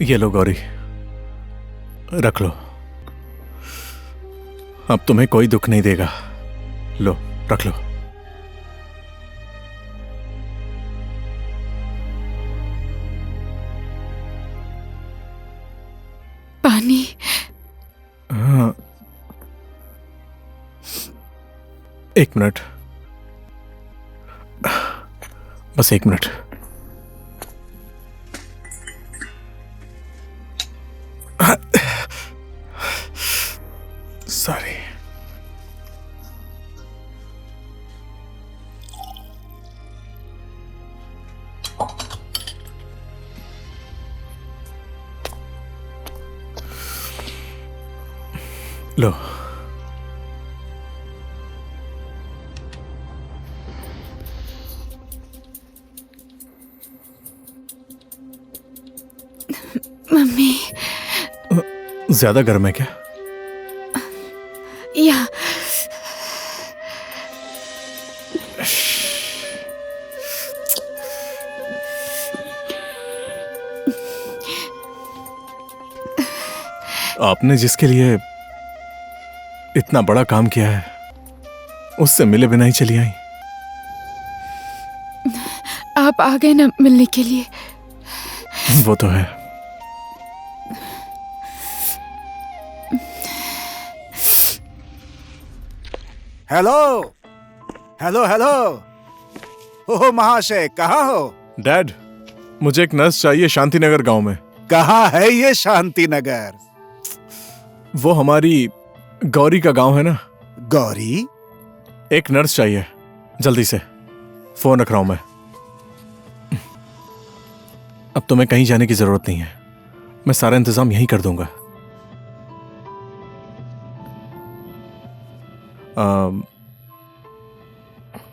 ये लो गौरी, रख लो। अब तुम्हें कोई दुख नहीं देगा। लो, रख लो। पानी। हाँ, एक मिनट, बस एक मिनट। सॉरी। लो, मम्मी। ज्यादा गर्म है क्या? या आपने जिसके लिए इतना बड़ा काम किया है, उससे मिले बिना ही चली आई। आप आ गए ना मिलने के लिए। वो तो है। Hello hello hello. ओह महाशय, कहाँ हो? डैड, मुझे एक नर्स चाहिए शांतिनगर गांव में। कहाँ है ये शांतिनगर? वो हमारी गौरी का गांव है ना। गौरी? एक नर्स चाहिए, जल्दी से। फोन रख रहा हूं मैं। अब तुम्हें कहीं जाने की जरूरत नहीं है, मैं सारा इंतजाम यहीं कर दूंगा।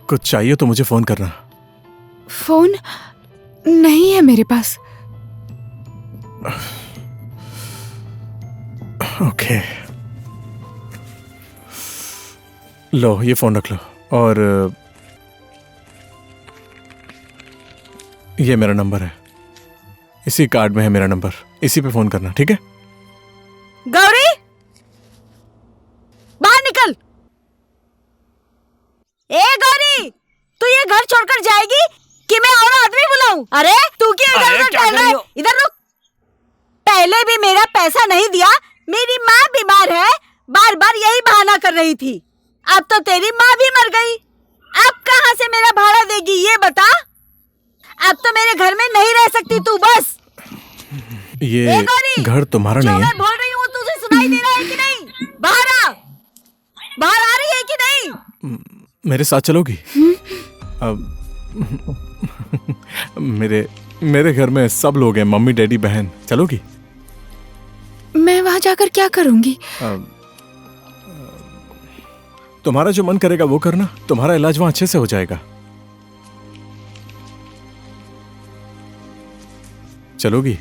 कुछ चाहिए तो मुझे फोन करना। फोन नहीं है मेरे पास। ओके, लो ये फोन रख लो, और ये मेरा नंबर है, इसी कार्ड में है मेरा नंबर, इसी पे फोन करना, ठीक है? गौरी, बाहर निकल। ए गौरी, तू ये घर छोड़कर जाएगी कि मैं और आदमी बुलाऊं? अरे तू क्यों इधर टहल रहा है? इधर रुक। पहले भी मेरा पैसा नहीं दिया, मेरी माँ बीमार है, बार बार यही बहाना कर रही थी। अब तो तेरी माँ भी मर गई, अब कहाँ से मेरा भाड़ा देगी ये बता? अब तो मेरे घर में नहीं रह सकती तू, बस। ये घर तुम्हारा नहीं है। मैं बोल रही हूँ, तुझे सुनाई दे रहा है कि नहीं? बाहर आ, बाहर आ रही है कि नहीं? मेरे साथ चलोगी? मेरे घर में सब लोग हैं, मम्मी डैडी बहन, चलोगी? मैं वहां जाकर क्या करूंगी? तुम्हारा जो मन करेगा वो करना, तुम्हारा इलाज वहां अच्छे से हो जाएगा। चलोगी?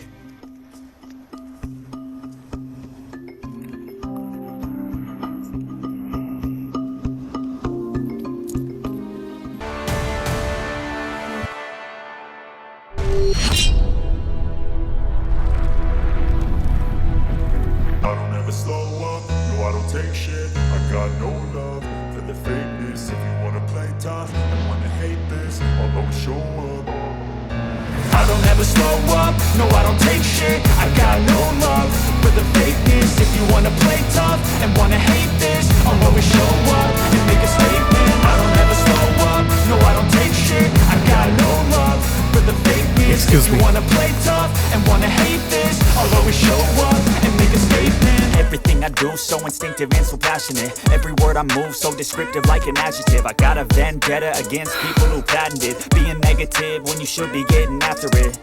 I don't ever slow up, no I don't take shit. I got no love for the fakeness. If you wanna play tough and wanna hate this, I'll always show up. I don't ever slow up, no I don't take shit. I got no love for the fakeness. If you wanna play tough and wanna hate this, I'll always show up and make a statement. I don't ever slow up, no I don't take shit. I got no love for the fakeness. Excuse if you me. wanna play tough and wanna hate this, I'll always show up and make a statement. Everything I do so instinctive and so passionate. Every word I move so descriptive like an adjective. I got a vendetta against people who patented being negative when you should be getting after it.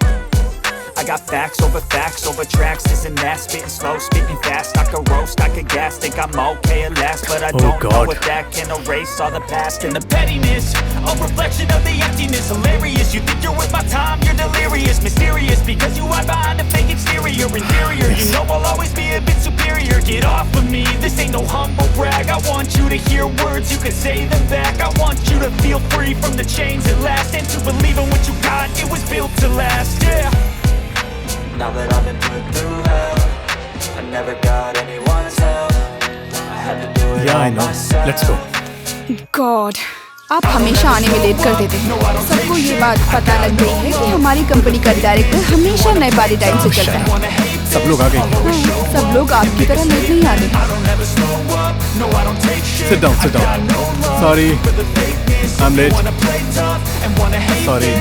I got facts over tracks, this and that. Spitting slow, spitting fast. I could roast, I could gas. Think I'm okay at last, but I don't know if that can erase all the past. And the pettiness, a reflection of the emptiness. Hilarious, you think you're worth my time, you're delirious. Mysterious, because you hide behind a fake exterior. Inferior, you know I'll always be a bit superior. Get off of me, this ain't no humble brag. I want you to hear words, you can say them back. I want you to feel free from the chains at last, and to believe in what you got, it was built to last, yeah. Now that I've been put through hell, I never got anyone's help. I had to do it Yeah, I all know. myself. Let's go. God, आप हमेशा आने में late कर देते हैं। सबको ये बात पता लग गई है कि हमारी कंपनी का डायरेक्टर हमेशा नेपाली टाइम से चलता है। सब लोग आ गए। सब लोग आपकी तरह लेट नहीं आते। Sit down, sit down. Sorry, I'm late. Sorry.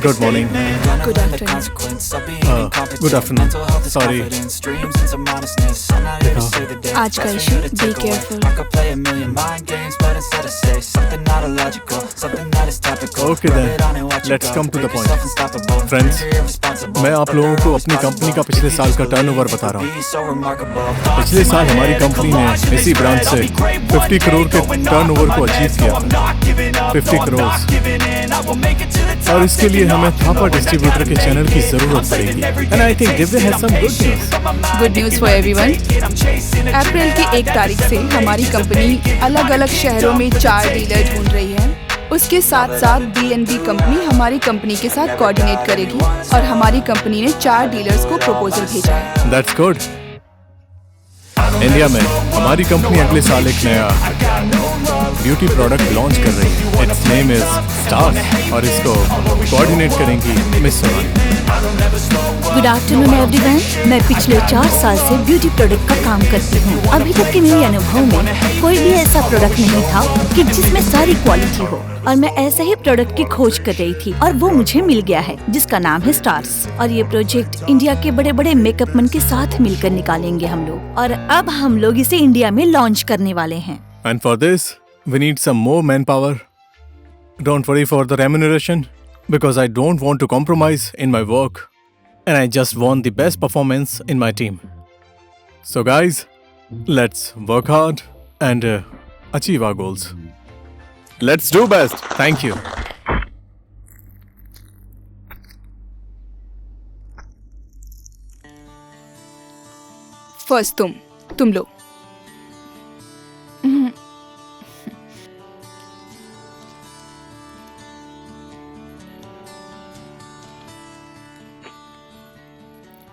Good morning. Good afternoon. Good afternoon. Sorry. आज का issue, be careful. Okay then, let's come to the point. Friends, मैं आप लोगों को अपनी कंपनी का पिछले साल का टर्नओवर बता रहा हूँ। पिछले साल हमारी कंपनी ने इसी ब्रांच से 50 करोड़ के टर्नओवर को अचीव किया। 50 करोड़। और इसके लिए हमें थापा डिस्ट्रीब्यूटर के चैनल की जरूरत पड़ेगी। And I think Divya has some good news. Good news for everyone. April की 1 तारीख से हमारी कंपनी अलग अलग शहरों में 4 डीलर ढूंढ रही है। उसके साथ साथ B&B कंपनी हमारी कंपनी के साथ कोऑर्डिनेट करेगी और हमारी कंपनी ने 4 डीलर्स को प्रपोजल भेजा है। That's good. इंडिया में हमारी कंपनी अगले साल एक नया ब्यूटी प्रोडक्ट लॉन्च कर रही है। इट्स नेम इज स्टार्स और इसको कोऑर्डिनेट करेंगी miss Sonali. Good afternoon everyone. मैं पिछले 4 साल से ब्यूटी प्रोडक्ट का काम करती हूँ। अभी तक के मेरे अनुभव में कोई भी ऐसा प्रोडक्ट नहीं था कि जिसमें सारी क्वालिटी हो, और मैं ऐसे ही प्रोडक्ट की खोज कर रही थी और वो मुझे मिल गया है, जिसका नाम है स्टार्स। और ये प्रोजेक्ट इंडिया के बड़े बड़े मेकअप मैन के साथ मिलकर निकालेंगे हम लोग, और अब हम लोग इसे इंडिया में लॉन्च करने वाले हैं। And for this, we need some more manpower. Don't worry for the remuneration because I don't want to compromise in my work and I just want the best performance in my team. So guys, let's work hard and achieve our goals. Let's do best. Thank you. First तुम लो।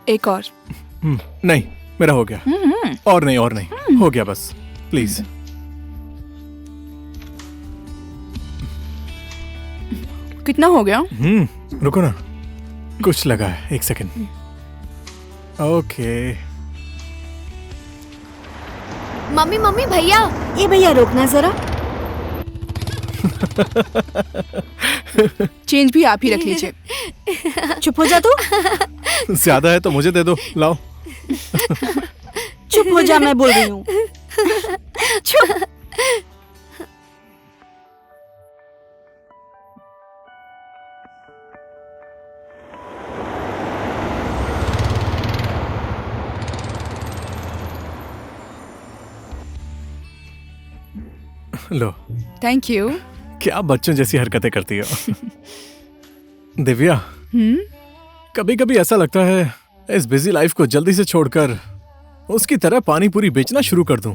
एक और। नहीं, मेरा हो गया। और नहीं, हो गया बस। प्लीज। कितना हो गया? रुको ना, कुछ लगा है। 1 सेकंड। ओके। मम्मी मम्मी भैया। ये भैया रोकना जरा। चेंज भी आप ही रख लीजिए। चुप हो जा तू। ज्यादा है तो मुझे दे दो। लाओ। चुप हो जा, मैं बोल रही हूँ। चुप। लो। Thank you. क्या बच्चों जैसी हरकतें करती हो। दिव्या, कभी कभी ऐसा लगता है इस बिजी लाइफ को जल्दी से छोड़कर उसकी तरह पानी पूरी बेचना शुरू कर दूं।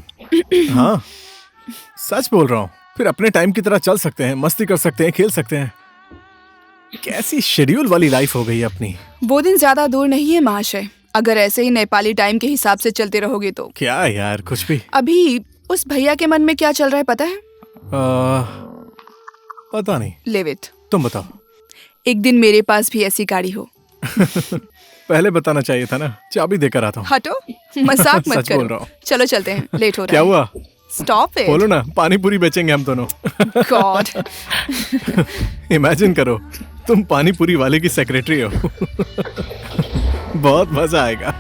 हाँ, सच बोल रहा हूँ। फिर अपने टाइम की तरह चल सकते हैं, मस्ती कर सकते हैं, खेल सकते हैं। कैसी शेड्यूल वाली लाइफ हो गई है अपनी। वो दिन ज्यादा दूर नहीं है महाशय। अगर ऐसे ही नेपाली टाइम के हिसाब से चलते रहोगे तो। क्या यार, कुछ भी। अभी उस भैया के मन में क्या चल रहा है पता है? पता नहीं। Live it. तुम बताओ। एक दिन मेरे पास भी ऐसी गाड़ी हो। पहले बताना चाहिए था ना। चाबी देकर आता हूँ। हटो, मजाक मत सच बोल रहा करो। हूँ। चलो चलते हैं, लेट हो रहा क्या है। हुआ? Stop it. बोलो ना, पानी पूरी बेचेंगे हम दोनों। गॉड। इमेजिन करो, तुम पानी पूरी वाले की सेक्रेटरी हो। बहुत मजा आएगा।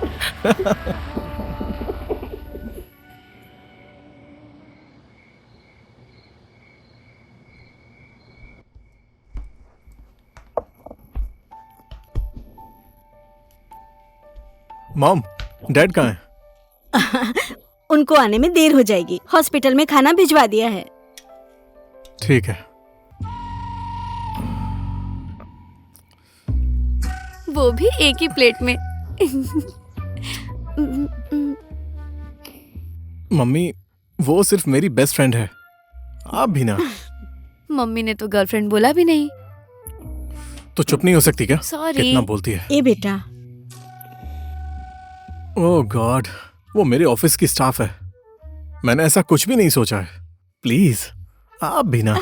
मॉम, डैड कहाँ है? उनको आने में देर हो जाएगी। हॉस्पिटल में खाना भिजवा दिया है। ठीक है। वो भी एक ही प्लेट में। मम्मी, वो सिर्फ मेरी बेस्ट फ्रेंड है, आप भी ना। मम्मी ने तो गर्लफ्रेंड बोला भी नहीं। तो चुप नहीं हो सकती क्या? Sorry. कितना बोलती है। ए बेटा, ओह गॉड, वो मेरे ऑफिस की स्टाफ है। मैंने ऐसा कुछ भी नहीं सोचा है। प्लीज आप भी ना।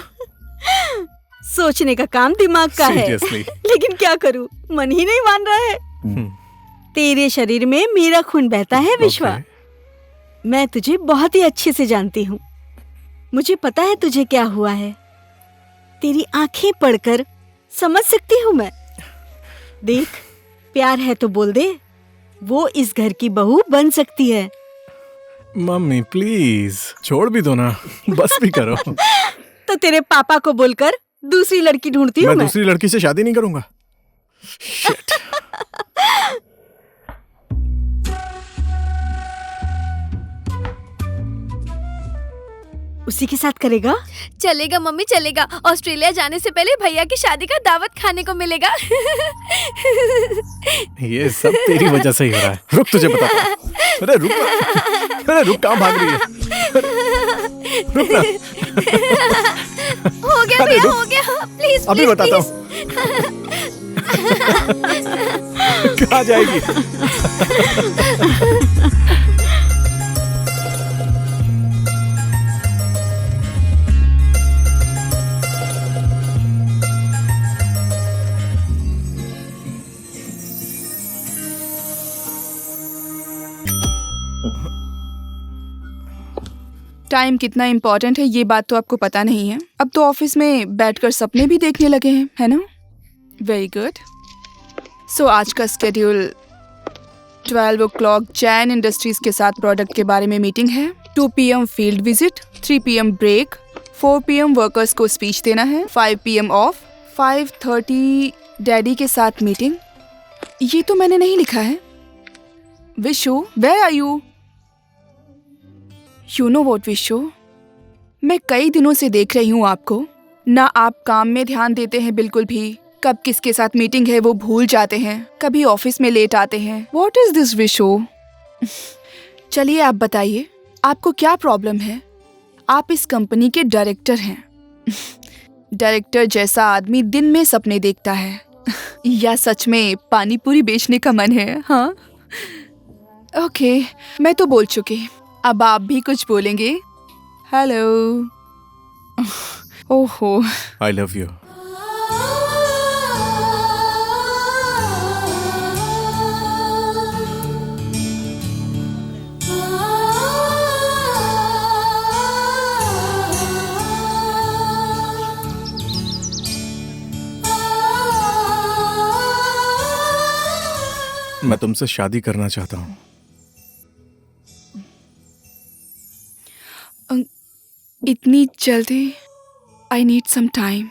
सोचने का काम दिमाग का है। Seriously. लेकिन क्या करूं, मन ही नहीं मान रहा है। तेरे शरीर में मेरा खून बहता है विश्वा। Okay. मैं तुझे बहुत ही अच्छे से जानती हूँ। मुझे पता है तुझे क्या हुआ है। तेरी आंखें पढ़कर समझ सकती हूँ मैं। देख, प्यार है तो बोल दे, वो इस घर की बहू बन सकती है। मम्मी प्लीज छोड़ भी दो ना, बस भी करो। तो तेरे पापा को बोलकर दूसरी लड़की ढूंढती हूँ मैं मैं। दूसरी लड़की से शादी नहीं करूंगा। Shit. उसी के साथ करेगा? चलेगा मम्मी चलेगा। ऑस्ट्रेलिया जाने से पहले भैया की शादी का दावत खाने को मिलेगा। ये सब तेरी वजह से ही हो रहा है। रुक, तुझे बताता हूँ। अरे रुक ना। अरे रुक, कहाँ भाग रही है? रुक ना। हो गया अरे भैया, रुक। हो गया। प्लीज अभी प्लीज, बताता प्लीज। हूँ। कहाँ जाएगी? टाइम कितना इम्पोर्टेंट है ये बात तो आपको पता नहीं है। अब तो ऑफिस में बैठकर सपने भी देखने लगे हैं, है ना? Very good. सो आज का स्केड्यूल 12 o'clock जैन इंडस्ट्रीज के साथ प्रोडक्ट के बारे में मीटिंग है। 2 PM field visit, 3 PM break, 4 PM workers को स्पीच देना है, 5 PM ऑफ, 5:30 डैडी के साथ मीटिंग। ये तो मैंने नहीं लिखा है। Vishu, where are you? You know what Vishu, मैं कई दिनों से देख रही हूँ आपको। ना आप काम में ध्यान देते हैं बिल्कुल भी। कब किसके साथ मीटिंग है वो भूल जाते हैं, कभी ऑफिस में लेट आते हैं। What is this Vishu? चलिए आप बताइए, आपको क्या प्रॉब्लम है? आप इस कंपनी के डायरेक्टर हैं। डायरेक्टर जैसा आदमी दिन में सपने देखता है या सच में पानी पूरी बेचने का मन है? हाँ ओके, मैं तो बोल चुकी। अब आप भी कुछ बोलेंगे? हेलो। ओहो, आई लव यू। मैं तुमसे शादी करना चाहता हूँ। इतनी जल्दी? I need some time.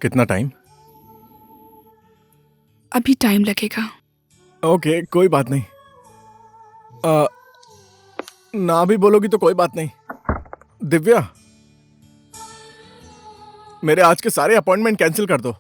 कितना टाइम? अभी टाइम लगेगा। ओके, कोई बात नहीं। ना भी बोलोगी तो कोई बात नहीं। दिव्या, मेरे आज के सारे अपॉइंटमेंट कैंसिल कर दो।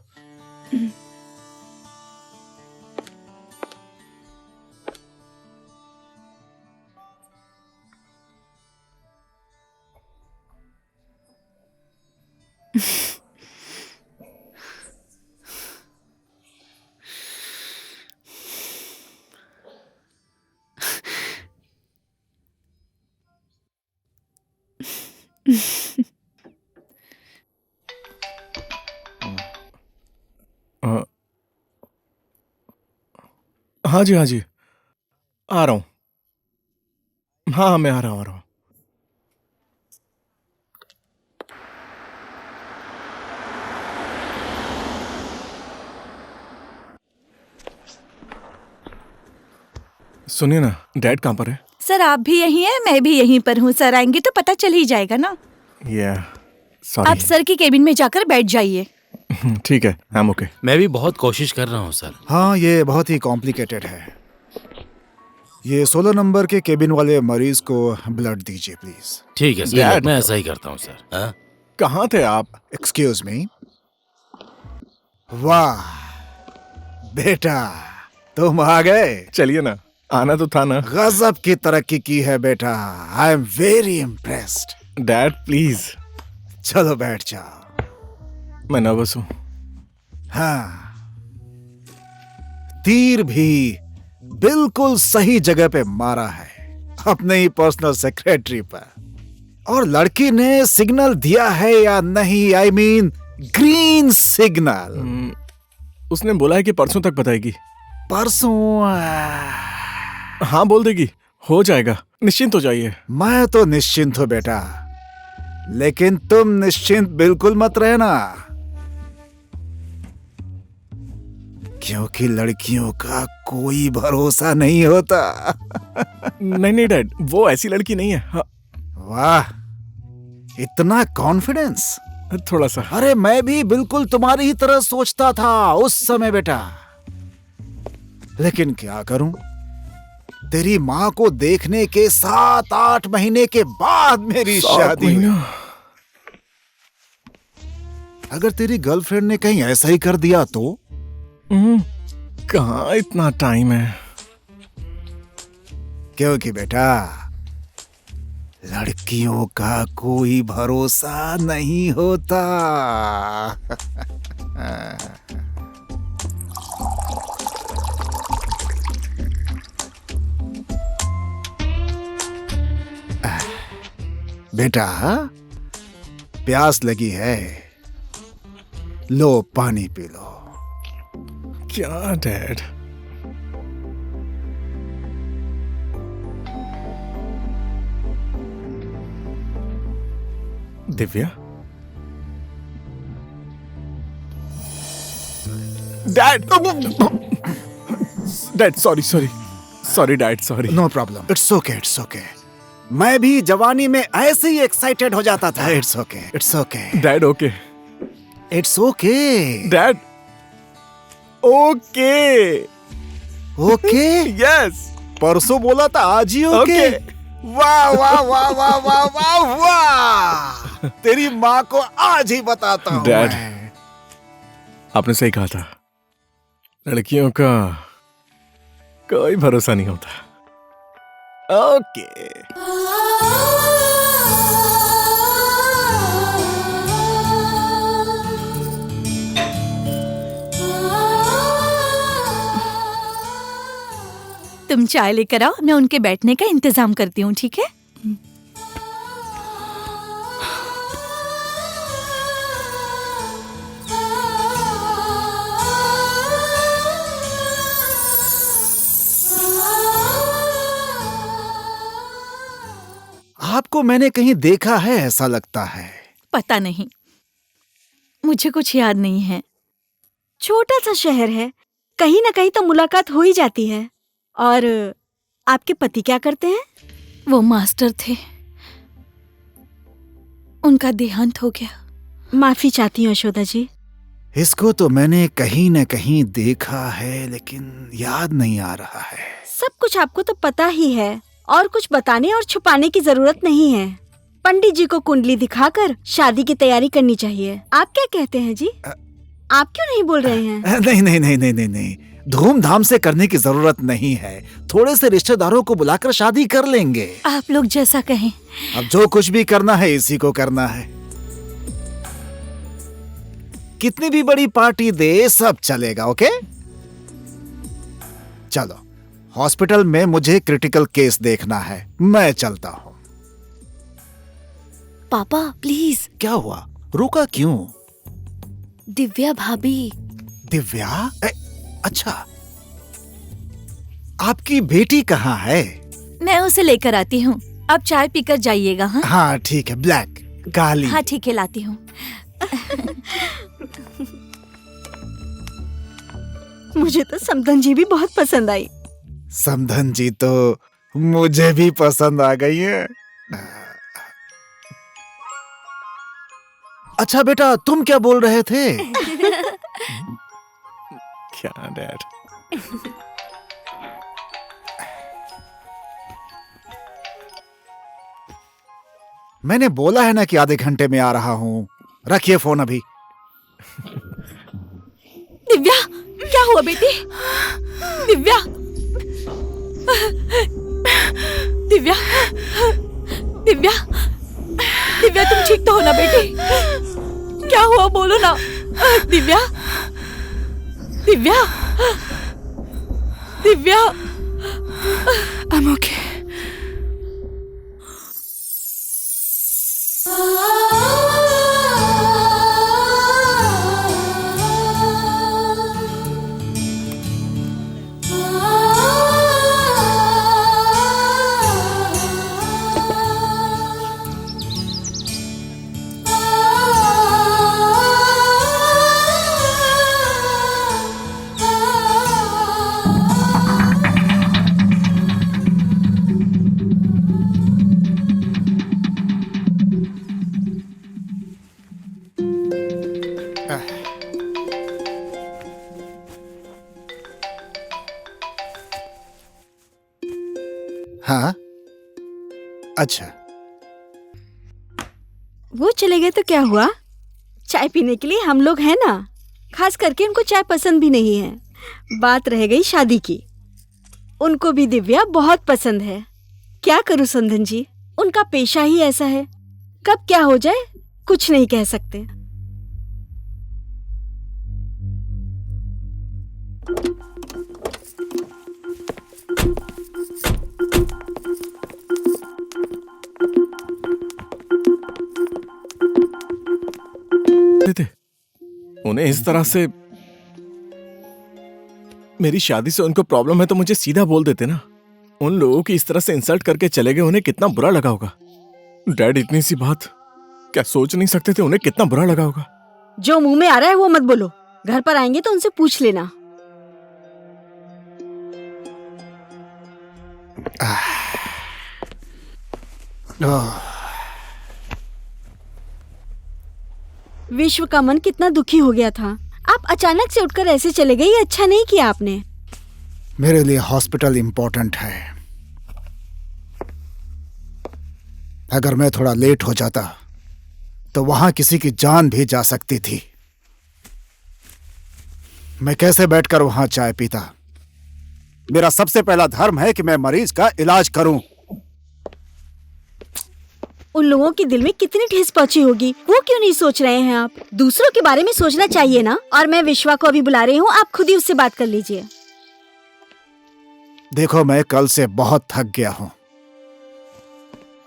हाँ जी, हाँ जी, आ रहा हूँ। हाँ, मैं आ रहा हूँ। सुनिए ना, डैड कहाँ पर है? सर आप भी यहीं हैं, मैं भी यहीं पर हूँ। सर आएंगे तो पता चल ही जाएगा ना। सॉरी। आप सर की केबिन में जाकर बैठ जाइए। ठीक है, आई एम ओके। मैं भी बहुत कोशिश कर रहा हूँ सर। हाँ, ये बहुत ही कॉम्प्लिकेटेड है। ये 16 नंबर के केबिन वाले मरीज को ब्लड दीजिए प्लीज। ठीक है सर, Dad. मैं ऐसा ही करता हूँ सर। हाँ? कहाँ थे आप? Excuse me. वाह बेटा, तुम आ गए। चलिए ना, आना तो था ना। गजब की तरक्की की है बेटा। I am very impressed. Dad please. चलो बैठ जाओ। मैं नर्वस हूँ। हाँ, तीर भी बिल्कुल सही जगह पे मारा है, अपने ही पर्सनल सेक्रेटरी पर। और लड़की ने सिग्नल दिया है या नहीं, आई मीन ग्रीन सिग्नल। उसने बोला है कि परसों तक बताएगी। परसों? हाँ बोल देगी, हो जाएगा, निश्चिंत हो जाइए। मैं तो निश्चिंत हूं बेटा, लेकिन तुम निश्चिंत बिल्कुल मत रहना, क्योंकि लड़कियों का कोई भरोसा नहीं होता। नहीं नहीं डैड, वो ऐसी लड़की नहीं है। हाँ। वाह, इतना कॉन्फिडेंस। थोड़ा सा। अरे मैं भी बिल्कुल तुम्हारी ही तरह सोचता था उस समय बेटा, लेकिन क्या करूं, तेरी माँ को देखने के 7-8 महीने के बाद मेरी शादी हुई। अगर तेरी गर्लफ्रेंड ने कहीं ऐसा ही कर दिया तो? कहाँ इतना टाइम है। क्योंकि बेटा लड़कियों का कोई भरोसा नहीं होता। बेटा प्यास लगी है, लो पानी पी लो। क्या dad? Divya? Dad! Dad sorry dad, sorry. No problem, it's okay, it's okay. मैं भी जवानी में ऐसे ही एक्साइटेड हो जाता था। It's okay, it's okay dad. Okay, it's okay dad. Okay okay yes, परसों बोला था आज ही ओके। वाह वाह वाह वाह वाह वाह वाह, तेरी माँ को आज ही बताता हूँ। डैड, आपने सही कहा था, लड़कियों का कोई भरोसा नहीं होता। ओके। तुम चाय लेकर आओ, मैं उनके बैठने का इंतजाम करती हूँ, ठीक है? आपको मैंने कहीं देखा है ऐसा लगता है। पता नहीं, मुझे कुछ याद नहीं है। छोटा सा शहर है, कहीं ना कहीं तो मुलाकात हो ही जाती है। और आपके पति क्या करते हैं? वो मास्टर थे, उनका देहांत हो गया। माफी चाहती हूँ यशोदा जी। इसको तो मैंने कहीं न कहीं देखा है, लेकिन याद नहीं आ रहा है। सब कुछ आपको तो पता ही है, और कुछ बताने और छुपाने की जरूरत नहीं है। पंडित जी को कुंडली दिखाकर शादी की तैयारी करनी चाहिए। आप क्या कहते हैं जी? आप क्यों नहीं बोल रहे हैं? नहीं नहीं नहीं नहीं नहीं नहीं, धूमधाम से करने की जरूरत नहीं है। थोड़े से रिश्तेदारों को बुलाकर शादी कर लेंगे। आप लोग जैसा कहें। अब जो कुछ भी करना है इसी को करना है। कितनी भी बड़ी पार्टी दे सब चलेगा। ओके चलो, हॉस्पिटल में मुझे क्रिटिकल केस देखना है, मैं चलता हूँ। पापा प्लीज। क्या हुआ, रुका क्यों? दिव्या भाभी। दिव्या? अच्छा, आपकी बेटी कहाँ है? मैं उसे लेकर आती हूँ, अब चाय पीकर जाइएगा। हाँ हाँ ठीक है, ब्लैक काली। हाँ ठीक है, लाती हूँ। मुझे तो समधन जी भी बहुत पसंद आई। समधन जी तो मुझे भी पसंद आ गई है। अच्छा बेटा, तुम क्या बोल रहे थे? क्या डैड? मैंने बोला है ना कि आधे घंटे में आ रहा हूँ। रखिए फोन अभी। दिव्या, क्या हुआ बेटी? दिव्या, दिव्या, दिव्या, दिव्या तुम ठीक तो हो ना बेटी? क्या हुआ बोलो ना। Divya, Divya, Divya, I'm okay. हाँ, अच्छा। वो चले गए तो क्या हुआ? चाय पीने के लिए हम लोग हैं ना। खास करके उनको चाय पसंद भी नहीं है। बात रह गई शादी की। उनको भी दिव्या बहुत पसंद है। क्या करूं संदन जी, उनका पेशा ही ऐसा है। कब क्या हो जाए कुछ नहीं कह सकते। थे उन्हें इस तरह से, मेरी शादी से उनको प्रॉब्लम है तो मुझे सीधा बोल देते ना। उन लोगों की इस तरह से इंसल्ट करके चले गए, उन्हें कितना बुरा लगा होगा। डैड इतनी सी बात क्या सोच नहीं सकते थे, उन्हें कितना बुरा लगा होगा। जो मुंह में आ रहा है वो मत बोलो। घर पर आएंगे तो उनसे पूछ लेना। विश्व का मन कितना दुखी हो गया था। आप अचानक से उठकर ऐसे चले गए, ये अच्छा नहीं किया आपने। मेरे लिए हॉस्पिटल इंपॉर्टेंट है। अगर मैं थोड़ा लेट हो जाता तो वहां किसी की जान भी जा सकती थी। मैं कैसे बैठकर वहां चाय पीता? मेरा सबसे पहला धर्म है कि मैं मरीज का इलाज करूं। उन लोगों के दिल में कितनी ठेस पहुंची होगी, वो क्यों नहीं सोच रहे हैं आप? दूसरों के बारे में सोचना चाहिए ना। और मैं विश्वा को अभी बुला रही हूँ, आप खुद ही उससे बात कर लीजिए। देखो, मैं कल से बहुत थक गया हूं।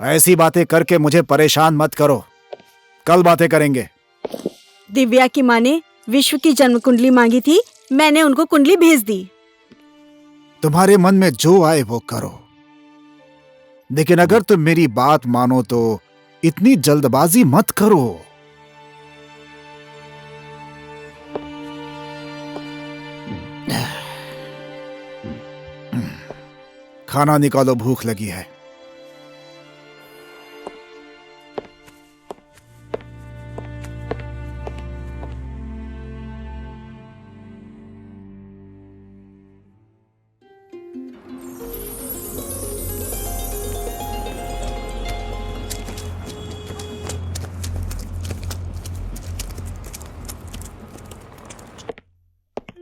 ऐसी बातें करके मुझे परेशान मत करो। कल बातें करेंगे। दिव्या की माँ ने विश्व की जन्म कुंडली मांगी थी, मैंने उनको कुंडली भेज दी। तुम्हारे मन में जो आए वो करो, लेकिन अगर तुम मेरी बात मानो तो इतनी जल्दबाजी मत करो। खाना निकालो, भूख लगी है।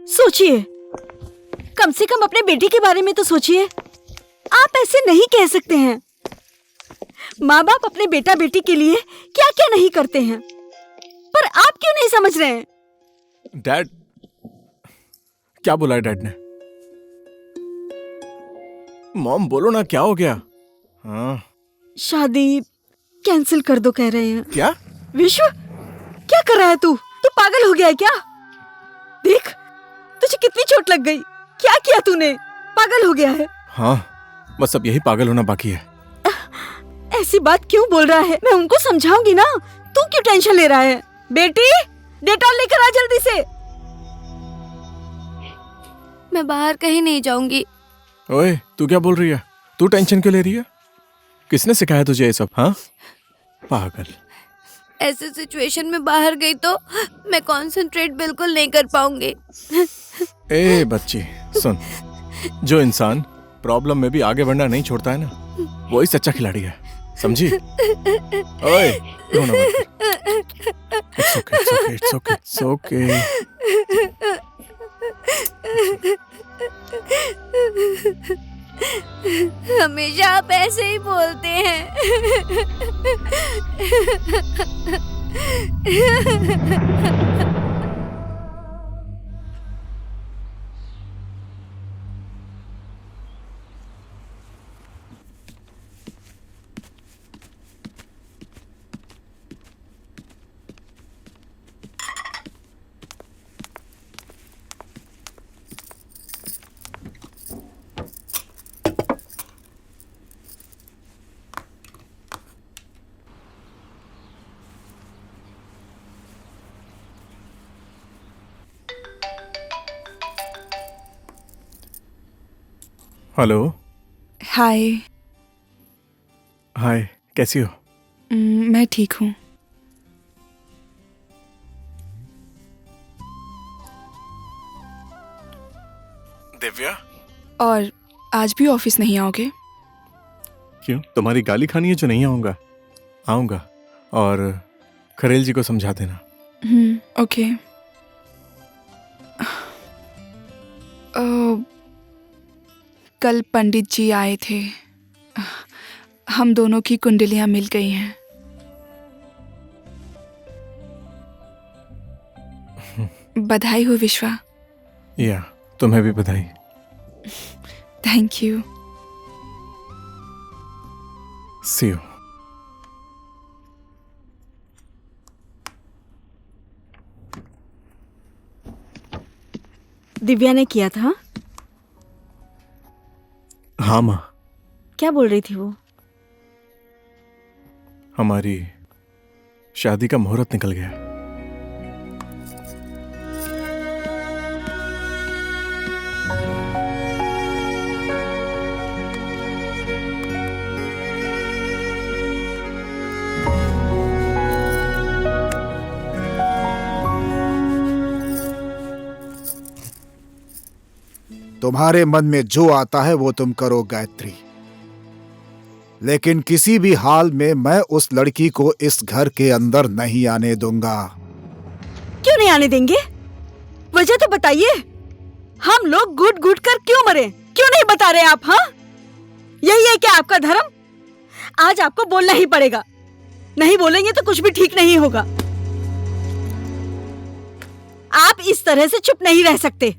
सोचिए, कम से कम अपने बेटी के बारे में तो सोचिए। आप ऐसे नहीं कह सकते हैं। माँ बाप अपने बेटा बेटी के लिए क्या क्या नहीं करते हैं, पर आप क्यों नहीं समझ रहे हैं? डैड, क्या बोला है डैड ने? मॉम बोलो ना, क्या हो गया? हाँ, शादी कैंसिल कर दो कह रहे हैं। क्या? विश्व, क्या कर रहा है तू? तू पागल हो गया है क्या? देख, तुझे कितनी चोट लग गई। क्या किया तूने? पागल हो गया है। हाँ, बस अब यही पागल होना बाकी है। ऐसी बात क्यों बोल रहा है? मैं उनको समझाऊंगी ना। तू क्यों टेंशन ले रहा है? बेटी, डेटॉल लेकर आ जल्दी से। मैं बाहर कहीं नहीं जाऊंगी। ओए, तू क्या बोल रही है? तू टेंशन क्यों ले रही है? किसने सिखाया तुझे ये सब? हाँ, पागल। ऐसे सिचुएशन में बाहर गई तो मैं कंसंट्रेट बिल्कुल नहीं कर पाऊंगी। ए बच्ची, सुन, जो इंसान प्रॉब्लम में भी आगे बढ़ना नहीं छोड़ता है ना, वही सच्चा खिलाड़ी है, समझी? ओए, रोना मत कर। It's okay, it's okay, it's okay, it's okay. हमेशा आप ऐसे ही बोलते हैं। हेलो। हाय। हाय, कैसी हो? मैं ठीक हूँ। दिव्या, और आज भी ऑफिस नहीं आओगे? क्यों? तुम्हारी गाली खानी है जो नहीं आऊंगा? आऊंगा, और खरेल जी को समझा देना। ओके। कल पंडित जी आए थे। हम दोनों की कुंडलियां मिल गई हैं। बधाई हो विश्वा। या, तुम्हें भी बधाई। Thank you. See you. Divya ने किया था? हाँ माँ। क्या बोल रही थी वो? हमारी शादी का मुहूर्त निकल गया। तुम्हारे मन में जो आता है वो तुम करो गायत्री, लेकिन किसी भी हाल में मैं उस लड़की को इस घर के अंदर नहीं आने दूंगा। क्यों नहीं आने देंगे? वजह तो बताइए। हम लोग घुट घुट कर क्यों मरे? क्यों नहीं बता रहे आप? हाँ, यही है क्या आपका धर्म? आज आपको बोलना ही पड़ेगा। नहीं बोलेंगे तो कुछ भी ठीक नहीं होगा। आप इस तरह से चुप नहीं रह सकते।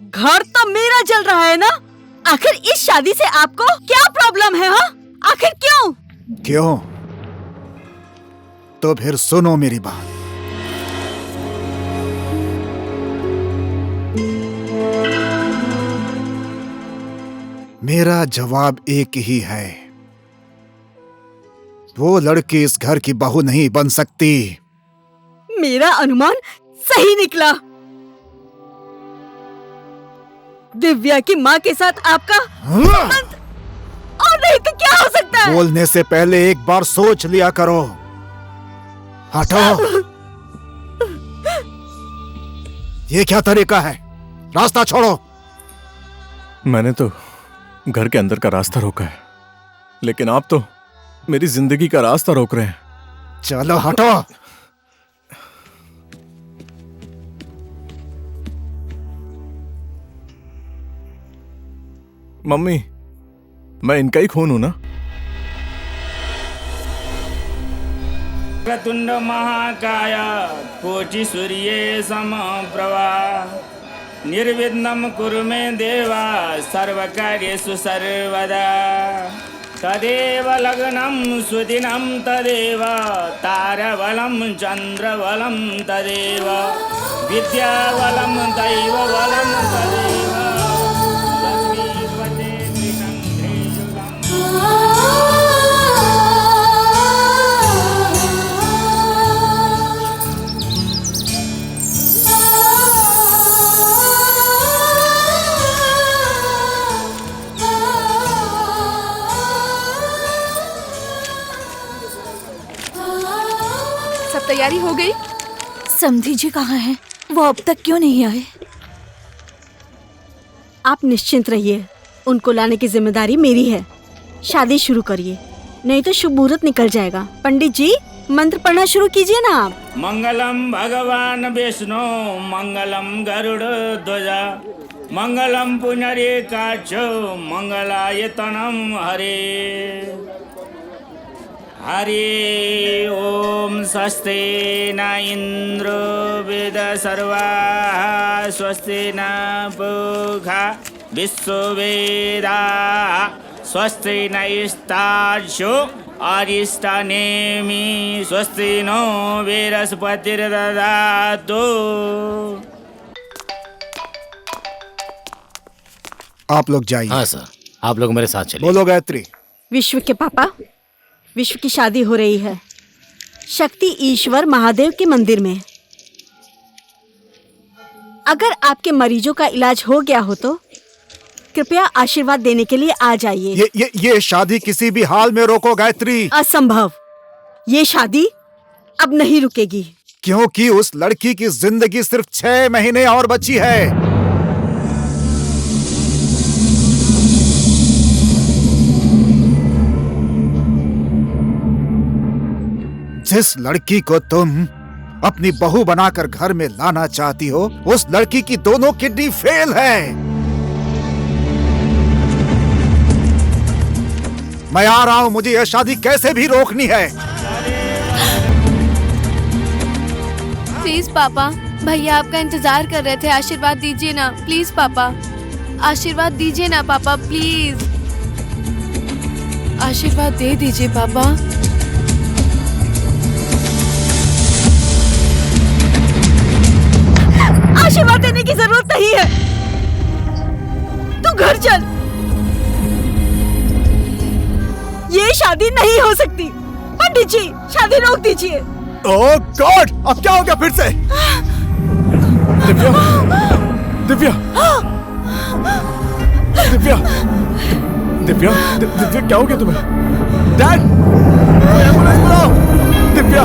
घर तो मेरा जल रहा है ना। आखिर इस शादी से आपको क्या प्रॉब्लम है? हाँ, आखिर क्यों? क्यों? तो फिर सुनो मेरी बात। मेरा जवाब एक ही है, वो लड़की इस घर की बहू नहीं बन सकती। मेरा अनुमान सही निकला। दिव्या की माँ के साथ आपका संबंध, और नहीं तो क्या हो सकता है? बोलने से पहले एक बार सोच लिया करो। हटो। ये क्या तरीका है? रास्ता छोड़ो। मैंने तो घर के अंदर का रास्ता रोका है, लेकिन आप तो मेरी जिंदगी का रास्ता रोक रहे हैं। चलो हटो। मम्मी, मैं इनका ही खून हूं ना? वक्रतुंड महाकाय कोटि सूर्ये समप्रभा निर्विघ्नं कुरु मे देवा सर्वकार्येषु सर्वदा। तदेव लग्नं सुदिनं तदेव तारबलं चन्द्रबलं तदेव विद्याबलं दैवबलं तदेव। सब तैयारी हो गई? समधी जी कहाँ हैं? वो अब तक क्यों नहीं आए? आप निश्चिंत रहिए, उनको लाने की जिम्मेदारी मेरी है। शादी शुरू करिए, नहीं तो शुभ मुहूर्त निकल जाएगा। पंडित जी, मंत्र पढ़ना शुरू कीजिए ना आप। मंगलम भगवान विष्णु मंगलम गरुड़ ध्वजा मंगलम पुनरेकाक्षो मंगलायतनम हरे। हरि ओम स्वस्ति न इंद्रो वेद सर्वाः स्वस्ति न पूषा विश्ववेदाः स्वस्ति नैस्तार्क्ष्यो अरिष्टनेमि स्वस्ति नो बृहस्पतिर्दधातु। आप लोग जाइए। हाँ सर, आप लोग मेरे साथ चलिए। बोलो गायत्री। विश्व के पापा, विश्व की शादी हो रही है शक्ति ईश्वर महादेव के मंदिर में। अगर आपके मरीजों का इलाज हो गया हो तो कृपया आशीर्वाद देने के लिए आ जाइए। ये शादी किसी भी हाल में रोको गायत्री। असंभव, ये शादी अब नहीं रुकेगी। क्योंकि उस लड़की की जिंदगी सिर्फ 6 महीने और बची है। जिस लड़की को तुम अपनी बहू बनाकर घर में लाना चाहती हो, उस लड़की की दोनों किडनी फेल है। मैं आ रहा हूं, मुझे यह शादी कैसे भी रोकनी है। प्लीज पापा, भैया आपका इंतजार कर रहे थे, आशीर्वाद दीजिए ना प्लीज पापा, आशीर्वाद दीजिए ना पापा प्लीज, आशीर्वाद दे दीजिए पापा। आशीर्वाद देने की जरूरत नहीं है, तू घर चल। ये शादी नहीं हो सकती। पंडित जी, शादी रोक दीजिए। ओह गॉड, अब क्या हो गया फिर से? दिव्या, दिव्या, दिव्या, दिव्या, दिव्या क्या हो गया तुम्हें? डैड, एम्बुलेंस बुलाओ। दिव्या,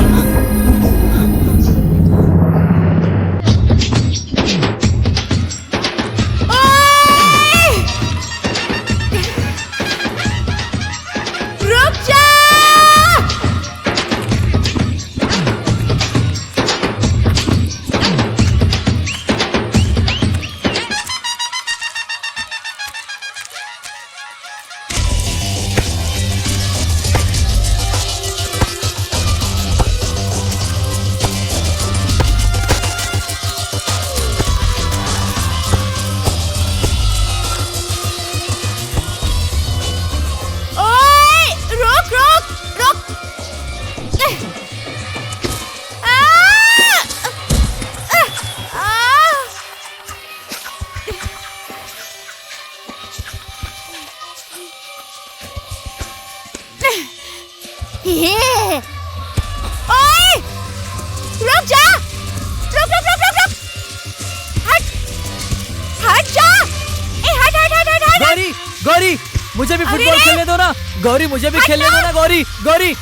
गौरी, मुझे भी फुटबॉल खेलने दो ना। गौरी, मुझे भी खेलने दो ना। गौरी, गौरी,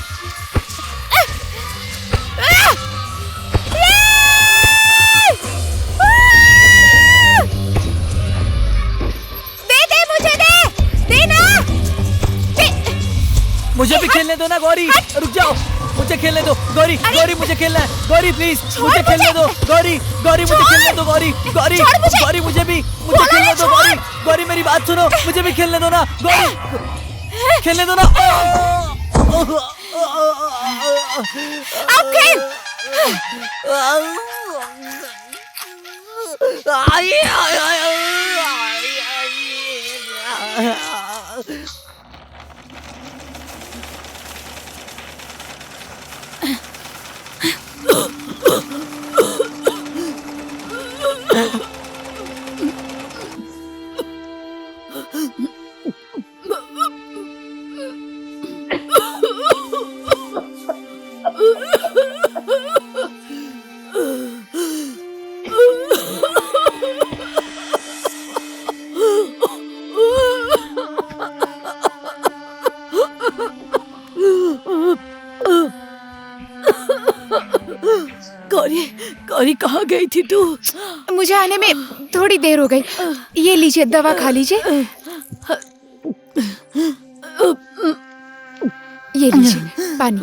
मुझे भी खेलने दो ना। गौरी, रुक जाओ, मुझे खेलने दो। गौरी, गौरी मुझे खेलना है। गौरी प्लीज मुझे खेलने दो। गौरी, गौरी मुझे खेलने दो। गौरी, गौरी, गौरी मुझे खेलने दो। गौरी, गौरी मेरी बात सुनो, मुझे भी खेलने दो ना। गौरी, खेलने दो ना। अब खेल। गौरी, गौरी कहाँ गई थी तू? मुझे आने में थोड़ी देर हो गई। ये लीजिए, दवा खा लीजिए। ये लीजिए पानी।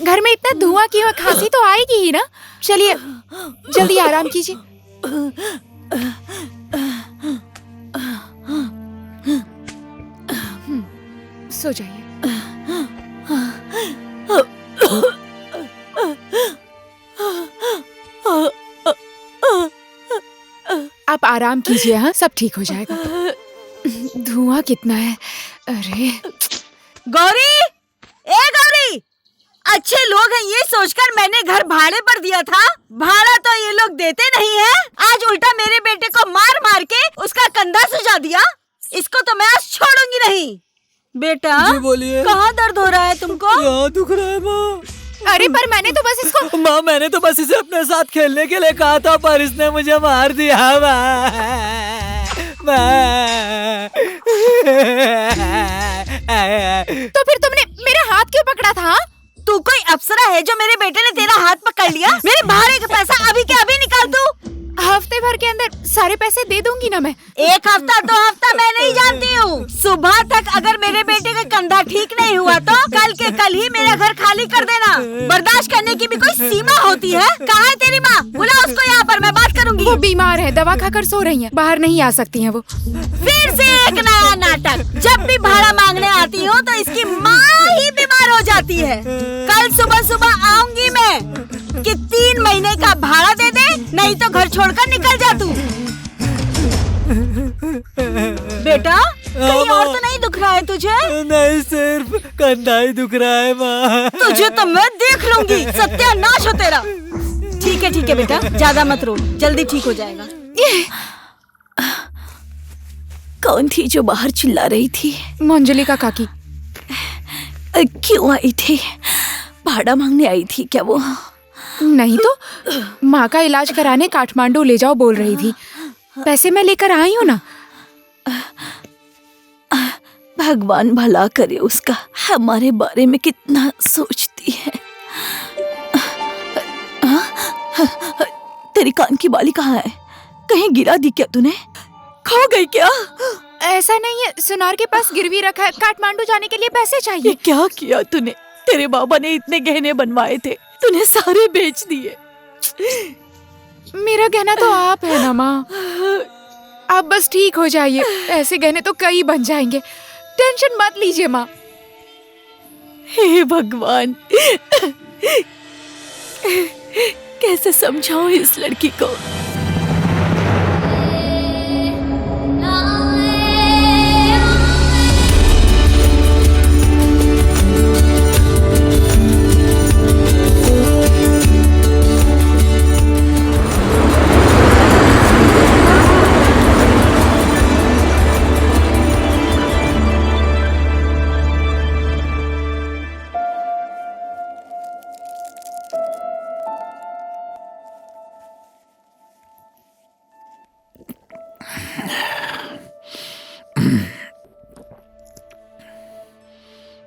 घर में इतना धुआं क्यों? खांसी तो आएगी ही ना। चलिए जल्दी आराम कीजिए। सो जाइए। आप आराम कीजिए। हाँ, सब ठीक हो जाएगा। धुआं कितना है। अरे गौरी, ए गौरी, अच्छे लोग हैं ये सोचकर मैंने घर भाड़े पर दिया था। भाड़ा तो ये लोग देते नहीं है। आज उल्टा मेरे बेटे को मार मार के उसका कंधा सुझा दिया। इसको तो मैं आज छोड़ूंगी नहीं। बेटा, जी बोलिए। कहाँ दर्द हो रहा है तुमको? यहाँ दुख रहा है माँ। अरे पर मैंने तो बस इसको माँ, मैंने तो बस इसे अपने साथ खेलने के लिए कहा था, पर इसने मुझे मार दिया। तो फिर तुमने मेरा हाथ क्यों पकड़ा था? तू कोई अप्सरा है जो मेरे बेटे ने तेरा हाथ पकड़ लिया? मेरे भाड़े का पैसा अभी के अभी निकाल दू। हफ्ते भर के अंदर सारे पैसे दे दूंगी ना मैं। 1 हफ्ता 2 हफ्ता मैं नहीं जानती हूँ। सुबह तक अगर मेरे बेटे का कंधा ठीक नहीं हुआ तो कल के कल ही मेरा घर खाली कर देना। बर्दाश्त करने की भी कोई सीमा होती है। कहाँ है तेरी माँ? बुला उसको यहाँ पर, मैं बात करूँगी। वो बीमार है, दवा खाकर सो रही है, बाहर नहीं आ सकती है वो। फिर से एक नया नाटक। जब भी भाड़ा मांगने आती हूँ तो इसकी माँ ही बीमार हो जाती है। कल सुबह सुबह आऊंगी मैं कि 3 महीने का भाड़ा दे दे, नहीं तो घर छोड़कर निकल जा तू। बेटा, कहीं और तो नहीं दुख रहा है तुझे? नहीं, सिर्फ कंधा ही दुख रहा है माँ। तुझे तो मैं देख लूंगी, सत्यानाश हो तेरा। ठीक है बेटा, ज्यादा मत रो, जल्दी ठीक हो जाएगा। कौन थी जो बाहर चिल्ला रही थी? मंजलिका काकी। क्यों आई थी? भाड़ा मांगने आई थी क्या वो? नहीं तो माँ का इलाज कराने काठमांडू ले जाओ बोल रही थी। पैसे मैं लेकर आई हूँ ना। भगवान भला करे उसका, हमारे बारे में कितना सोचती है। तेरी कान की बाली कहाँ है? कहीं गिरा दी क्या तूने? खो गई क्या? ऐसा नहीं है, सुनार के पास गिरवी रखा है, काठमांडू जाने के लिए पैसे चाहिए। ये क्या किया तूने? तेरे बाबा ने इतने गहने बनवाए थे, तूने सारे बेच दिए। मेरा गहना तो आप है ना माँ, आप बस ठीक हो जाइए। ऐसे गहने तो कई बन जाएंगे, टेंशन मत लीजिए माँ। हे भगवान, कैसे समझाऊं इस लड़की को?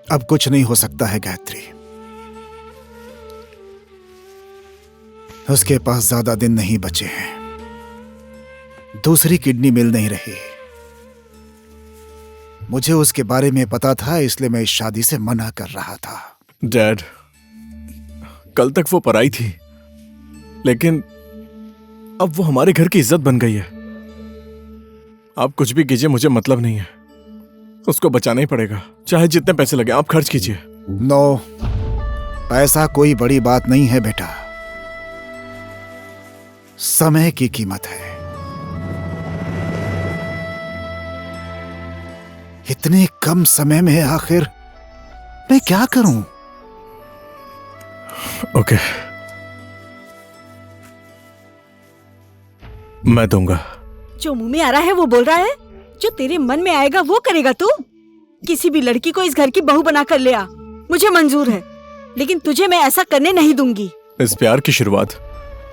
अब कुछ नहीं हो सकता है गायत्री। उसके पास ज्यादा दिन नहीं बचे हैं। दूसरी किडनी मिल नहीं रही। मुझे उसके बारे में पता था, इसलिए मैं इस शादी से मना कर रहा था। डैड, कल तक वो पराई थी, लेकिन अब वो हमारे घर की इज्जत बन गई है। आप कुछ भी कीजिए, मुझे मतलब नहीं है। उसको बचाना ही पड़ेगा, चाहे जितने पैसे लगे आप खर्च कीजिए। नो, पैसा कोई बड़ी बात नहीं है बेटा। समय की कीमत है। इतने कम समय में आखिर मैं क्या करूं? ओके, मैं दूंगा। जो मुंह में आ रहा है वो बोल रहा है। जो तेरे मन में आएगा वो करेगा तू। किसी भी लड़की को इस घर की बहू बना कर ले आ, मुझे मंजूर है, लेकिन तुझे मैं ऐसा करने नहीं दूंगी। इस प्यार की शुरुआत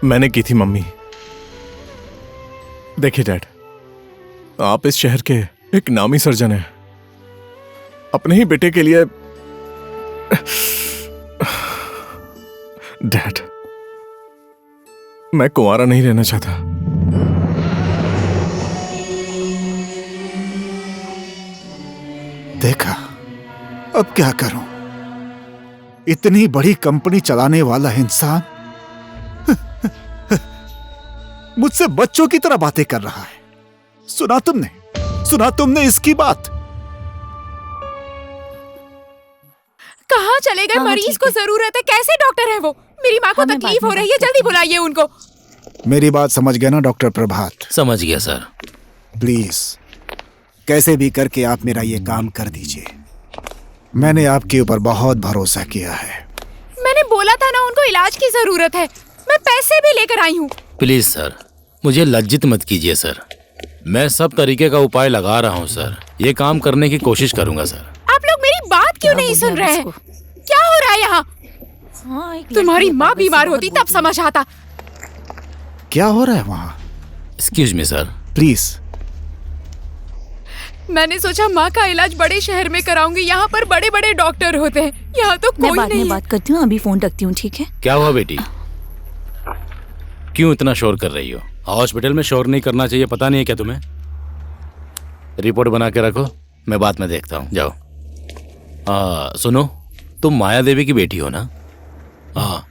मैंने की थी मम्मी। देखिए डैड, आप इस शहर के एक नामी सर्जन हैं। अपने ही बेटे के लिए डैड, मैं कुंवारा नहीं रहना चाहता। देखा, अब क्या करूं? इतनी बड़ी कंपनी चलाने वाला इंसान मुझसे बच्चों की तरह बातें कर रहा है। सुना तुमने इसकी बात? कहाँ चले गए? मरीज को जरूरत है। कैसे डॉक्टर है वो? मेरी माँ को तकलीफ हो रही है, जल्दी बुलाइए उनको। मेरी बात समझ गया ना डॉक्टर प्रभात? समझ गया सर। प्लीज कैसे भी करके आप मेरा ये काम कर दीजिए। मैंने आपके ऊपर बहुत भरोसा किया है। मैंने बोला था ना उनको इलाज की जरूरत है। मैं पैसे भी लेकर आई हूँ। प्लीज सर, मुझे लज्जित मत कीजिए सर। मैं सब तरीके का उपाय लगा रहा हूँ सर। ये काम करने की कोशिश करूंगा सर। आप लोग मेरी बात क्यों नहीं सुन रहे हैं? क्या हो रहा है यहाँ? तुम्हारी माँ बीमार होती तब समझ आता। क्या हो रहा है वहाँ? Excuse me sir. प्लीज। मैंने सोचा माँ का इलाज बड़े शहर में कराऊंगी, यहाँ पर बड़े बड़े डॉक्टर होते हैं, यहाँ तो मैं कोई बाद नहीं में है। बात करती हूँ, अभी फोन रखती हूँ, ठीक है? क्या हुआ बेटी, क्यों इतना शोर कर रही हो? हॉस्पिटल में शोर नहीं करना चाहिए, पता नहीं है क्या तुम्हें? रिपोर्ट बना के रखो, मैं बाद में देखता हूँ, जाओ। सुनो, तुम माया देवी की बेटी हो ना? हाँ,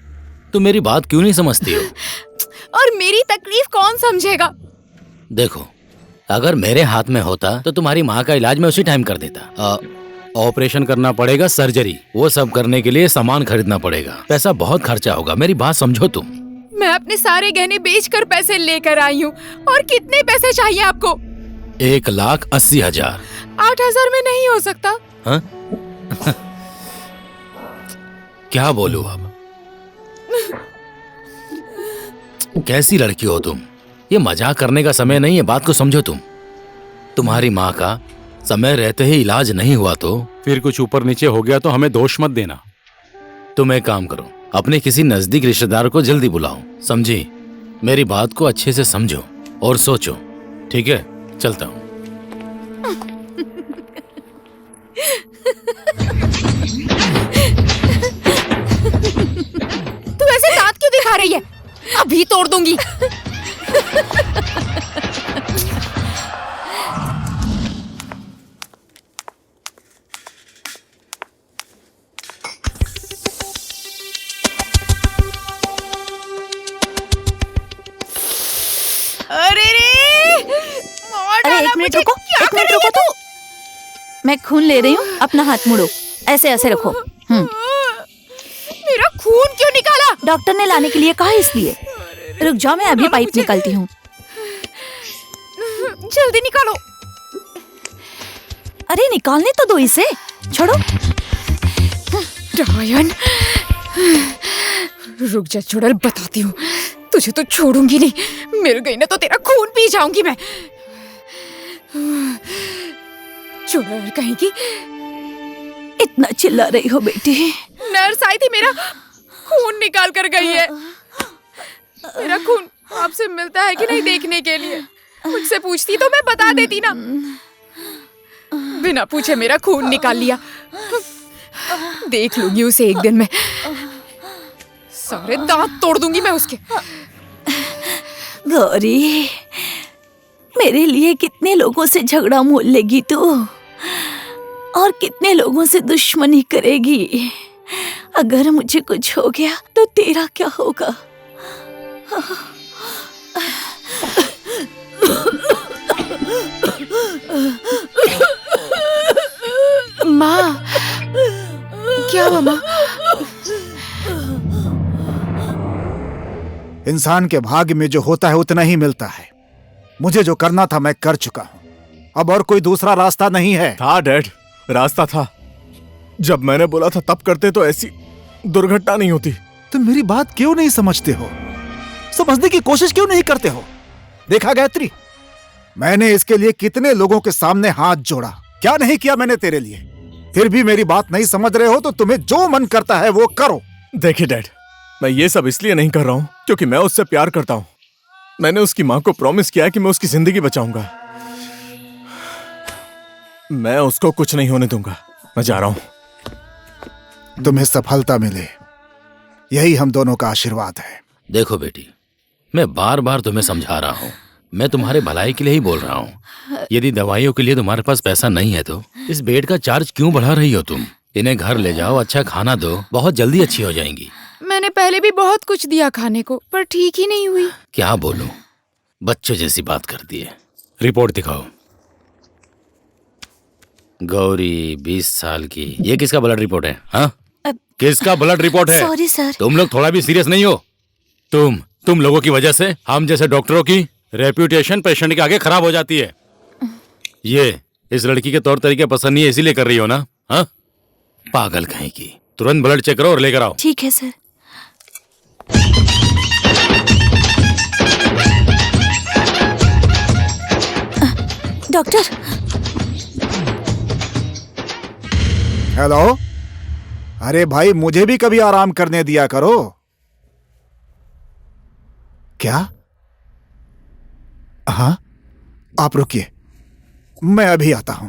तुम मेरी बात क्यों नहीं समझती हो? और मेरी तकलीफ कौन समझेगा? देखो, अगर मेरे हाथ में होता तो तुम्हारी माँ का इलाज मैं उसी टाइम कर देता। ऑपरेशन करना पड़ेगा, सर्जरी, वो सब करने के लिए सामान खरीदना पड़ेगा, पैसा बहुत खर्चा होगा, मेरी बात समझो तुम। मैं अपने सारे गहने बेचकर पैसे लेकर आई हूँ। और कितने पैसे चाहिए आपको? 1,80,000। 8,000 में नहीं हो सकता। हाँ? क्या बोलूं अब? कैसी लड़की हो तुम? ये मजाक करने का समय नहीं है, बात को समझो तुम। तुम्हारी माँ का समय रहते ही इलाज नहीं हुआ तो फिर कुछ ऊपर नीचे हो गया तो हमें दोष मत देना। तुम एक काम करो, अपने किसी नजदीक रिश्तेदार को जल्दी बुलाओ, समझी? मेरी बात को अच्छे से समझो और सोचो, ठीक है? चलता हूँ। तू ऐसे दांत क्यों दिखा रही है? अभी तोड़ दूंगी। अरे एक मिनट रुको, एक मिनट रुको तो। मैं खून ले रही हूँ, अपना हाथ मोड़ो, ऐसे ऐसे रखो। मेरा खून क्यों निकाला? डॉक्टर ने लाने के लिए कहा, इसलिए। रुक जाओ, मैं अभी पाइप निकालती हूँ। जल्दी निकालो। अरे निकालने तो दो इसे, छोड़ो। डायन, रुक जा चुड़ैल, बताती हूँ। तुझे तो छोड़ूंगी नहीं, मिल गई ना तो तेरा खून पी जाऊंगी मैं। चुड़ैल कहेगी। इतना चिल्ला रही हो बेटी? नर्स आई थी, मेरा खून निकाल कर गई है। मेरा खून आपसे मिलता है कि नहीं देखने के लिए मुझसे पूछती तो मैं बता देती ना। बिना पूछे मेरा खून निकाल लिया। देख लूंगी उसे एक दिन में, सारे दांत तोड़ दूंगी मैं उसके। गौरी, मेरे लिए कितने लोगों से झगड़ा मोल लेगी तू, और कितने लोगों से दुश्मनी करेगी। अगर मुझे कुछ हो गया तो तेरा क्या होगा? माँ, क्या हुआ माँ? इंसान के भाग्य में जो होता है उतना ही मिलता है। मुझे जो करना था मैं कर चुका हूं, अब और कोई दूसरा रास्ता नहीं है। था डैड, रास्ता था। जब मैंने बोला था तब करते तो ऐसी दुर्घटना नहीं होती। तुम मेरी बात क्यों नहीं समझते हो? समझने की कोशिश क्यों नहीं करते हो? देखा गायत्री, मैंने इसके लिए कितने लोगों के सामने हाथ जोड़ा, क्या नहीं किया मैंने तेरे लिए। फिर भी मेरी बात नहीं समझ रहे हो तो तुम्हें जो मन करता है वो करो। देखिए डैड, मैं ये सब इसलिए नहीं कर रहा हूँ क्योंकि मैं उससे प्यार करता हूँ। मैंने उसकी माँ को प्रॉमिस किया कि मैं उसकी जिंदगी बचाऊंगा। मैं उसको कुछ नहीं होने दूंगा। मैं जा रहा हूँ। तुम्हें सफलता मिले, यही हम दोनों का आशीर्वाद है। देखो बेटी, मैं बार बार तुम्हें समझा रहा हूँ, मैं तुम्हारे भलाई के लिए ही बोल रहा हूँ। यदि दवाइयों के लिए तुम्हारे पास पैसा नहीं है तो इस बेड का चार्ज क्यों बढ़ा रही हो तुम? इन्हें घर ले जाओ, अच्छा खाना दो, बहुत जल्दी अच्छी हो जाएंगी। मैंने पहले भी बहुत कुछ दिया खाने को, पर ठीक ही नहीं हुई। क्या बोलूं, बच्चों जैसी बात करती है। रिपोर्ट दिखाओ। गौरी 20 साल की। ये किसका ब्लड रिपोर्ट है? हाँ, किसका ब्लड रिपोर्ट है? Sorry sir. तुम लोग थोड़ा भी सीरियस नहीं हो? तुम लोगों की वजह से हम जैसे डॉक्टरों की रेप्यूटेशन पेशेंट के आगे खराब हो जाती है। ये इस लड़की के तौर तरीके पसंद नहीं है इसीलिए कर रही हो ना? हाँ, पागल कहीं की। तुरंत ब्लड चेक करो और लेकर आओ। ठीक है सर। डॉक्टर। हेलो, अरे भाई, मुझे भी कभी आराम करने दिया करो। क्या? हाँ, आप रुकिए, मैं अभी आता हूं।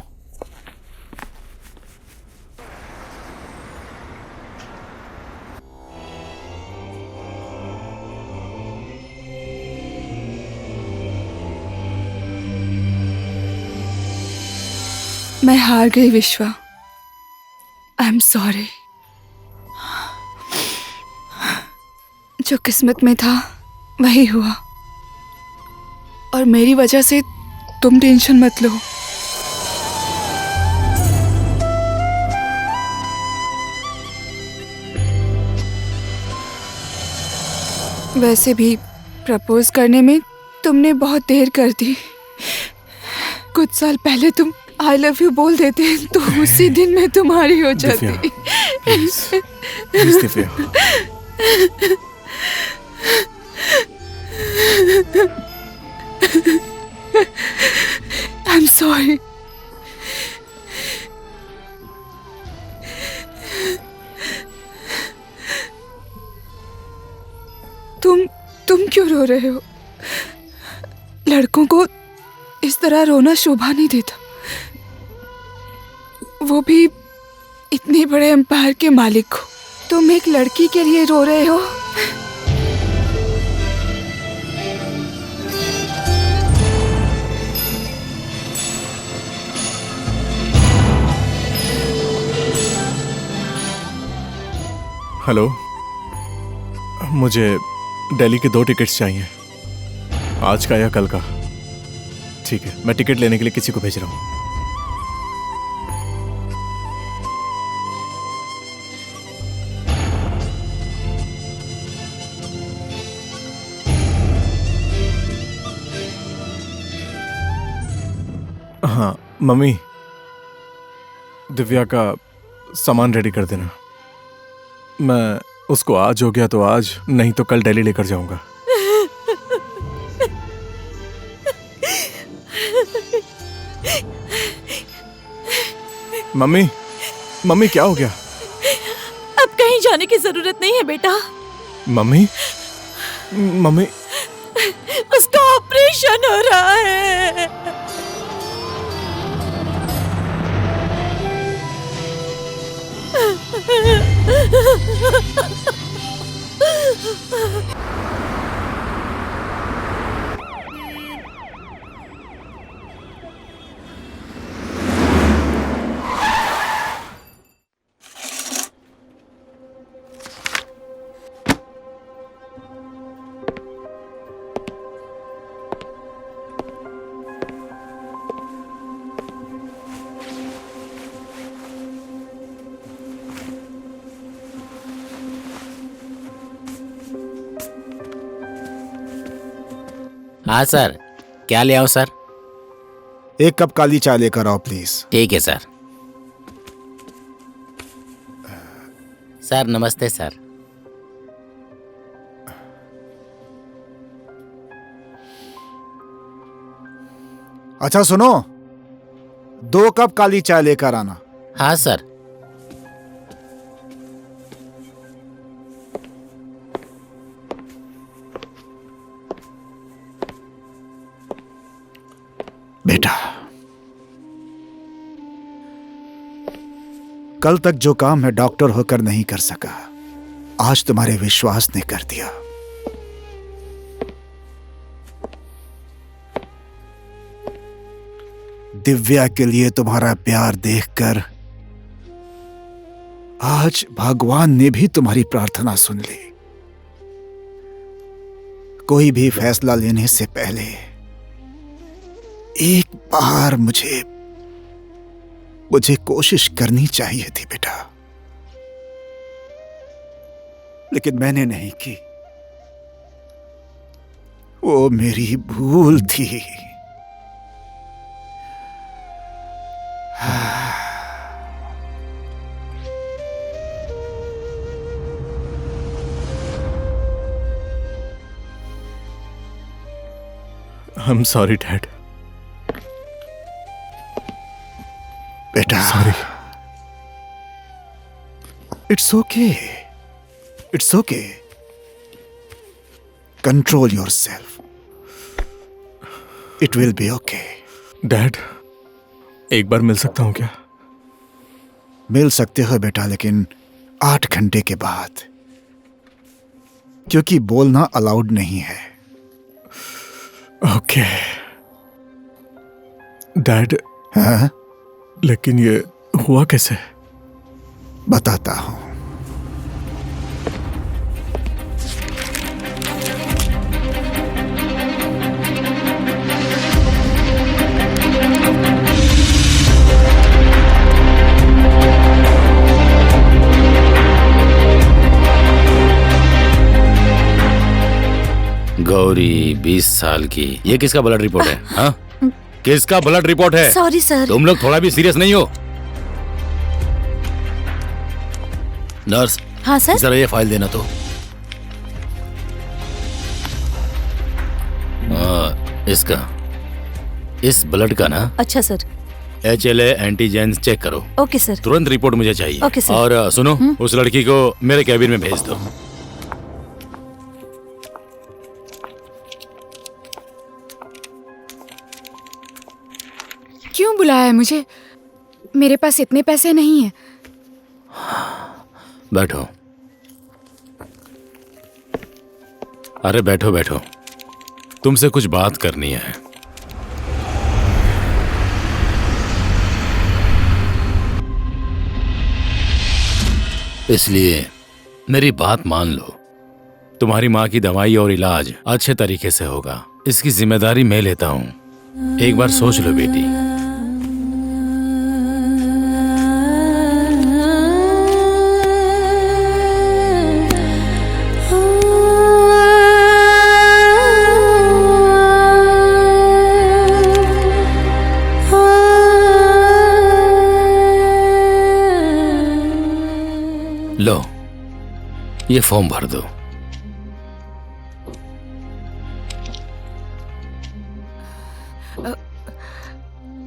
मैं हार गई विश्वा। I am sorry. जो किस्मत में था वही हुआ, और मेरी वजह से तुम टेंशन मत लो। वैसे भी प्रपोज करने में तुमने बहुत देर कर दी। कुछ साल पहले तुम आई लव यू बोल देते तो उसी दिन मैं तुम्हारी हो जाती। Please Divya. I am sorry. तुम क्यों रो रहे हो? लड़कों को इस तरह रोना शोभा नहीं देता, वो भी इतने बड़े एम्पायर के मालिक हो। तुम एक लड़की के लिए रो रहे हो। हेलो, मुझे दिल्ली के 2 टिकट्स चाहिए, आज का या कल का। ठीक है, मैं टिकट लेने के लिए किसी को भेज रहा हूँ। हाँ मम्मी, दिव्या का सामान रेडी कर देना। मैं उसको आज हो गया तो आज, नहीं तो कल दिल्ली लेकर जाऊंगा। मम्मी, मम्मी क्या हो गया? अब कहीं जाने की जरूरत नहीं है बेटा। मम्मी, मम्मी, उसका ऑपरेशन हो रहा है। हाँ सर, क्या ले आओ सर? 1 कप काली चाय लेकर आओ प्लीज। ठीक है सर। सर नमस्ते सर। अच्छा सुनो, 2 कप काली चाय लेकर आना। हाँ सर। बेटा, कल तक जो काम मैं डॉक्टर होकर नहीं कर सका, आज तुम्हारे विश्वास ने कर दिया। दिव्या के लिए तुम्हारा प्यार देखकर आज भगवान ने भी तुम्हारी प्रार्थना सुन ली। कोई भी फैसला लेने से पहले एक बार मुझे कोशिश करनी चाहिए थी बेटा, लेकिन मैंने नहीं की। वो मेरी भूल थी। I'm sorry, Dad. बेटा, sorry. It's okay, it's okay. Control yourself, it will be okay. Dad, एक बार मिल सकता हूँ क्या? मिल सकते हो बेटा, लेकिन 8 घंटे के बाद, क्योंकि बोलना अलाउड नहीं है। Okay dad. हाँ? लेकिन ये हुआ कैसे? बताता हूं। गौरी 20 साल की, ये किसका ब्लड रिपोर्ट है? हाँ, किसका ब्लड रिपोर्ट है? Sorry sir. तुम लोग थोड़ा भी सीरियस नहीं हो? नर्स, हाँ सर। जरा ये फाइल देना तो। इसका, इस ब्लड का ना। अच्छा सर। HLA एंटीजेंस चेक करो। Okay sir. तुरंत रिपोर्ट मुझे चाहिए। Okay sir. और सुनो, उस लड़की को मेरे कैबिन में भेज दो। क्यों बुलाया है मुझे? मेरे पास इतने पैसे नहीं है। बैठो। अरे बैठो बैठो, तुमसे कुछ बात करनी है। इसलिए मेरी बात मान लो। तुम्हारी माँ की दवाई और इलाज अच्छे तरीके से होगा, इसकी जिम्मेदारी मैं लेता हूँ। एक बार सोच लो बेटी। लो, ये फॉर्म भर दो।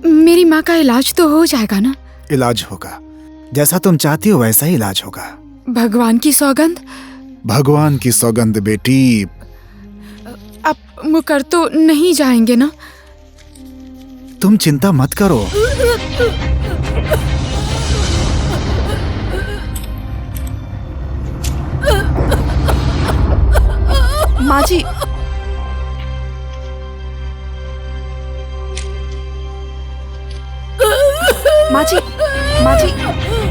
मेरी माँ का इलाज तो हो जाएगा ना? इलाज होगा, जैसा तुम चाहती हो वैसा ही इलाज होगा। भगवान की सौगंध। भगवान की सौगंध बेटी। आप मुकर तो नहीं जाएंगे ना? तुम चिंता मत करो। माँ जी, माँ जी, माँ जी,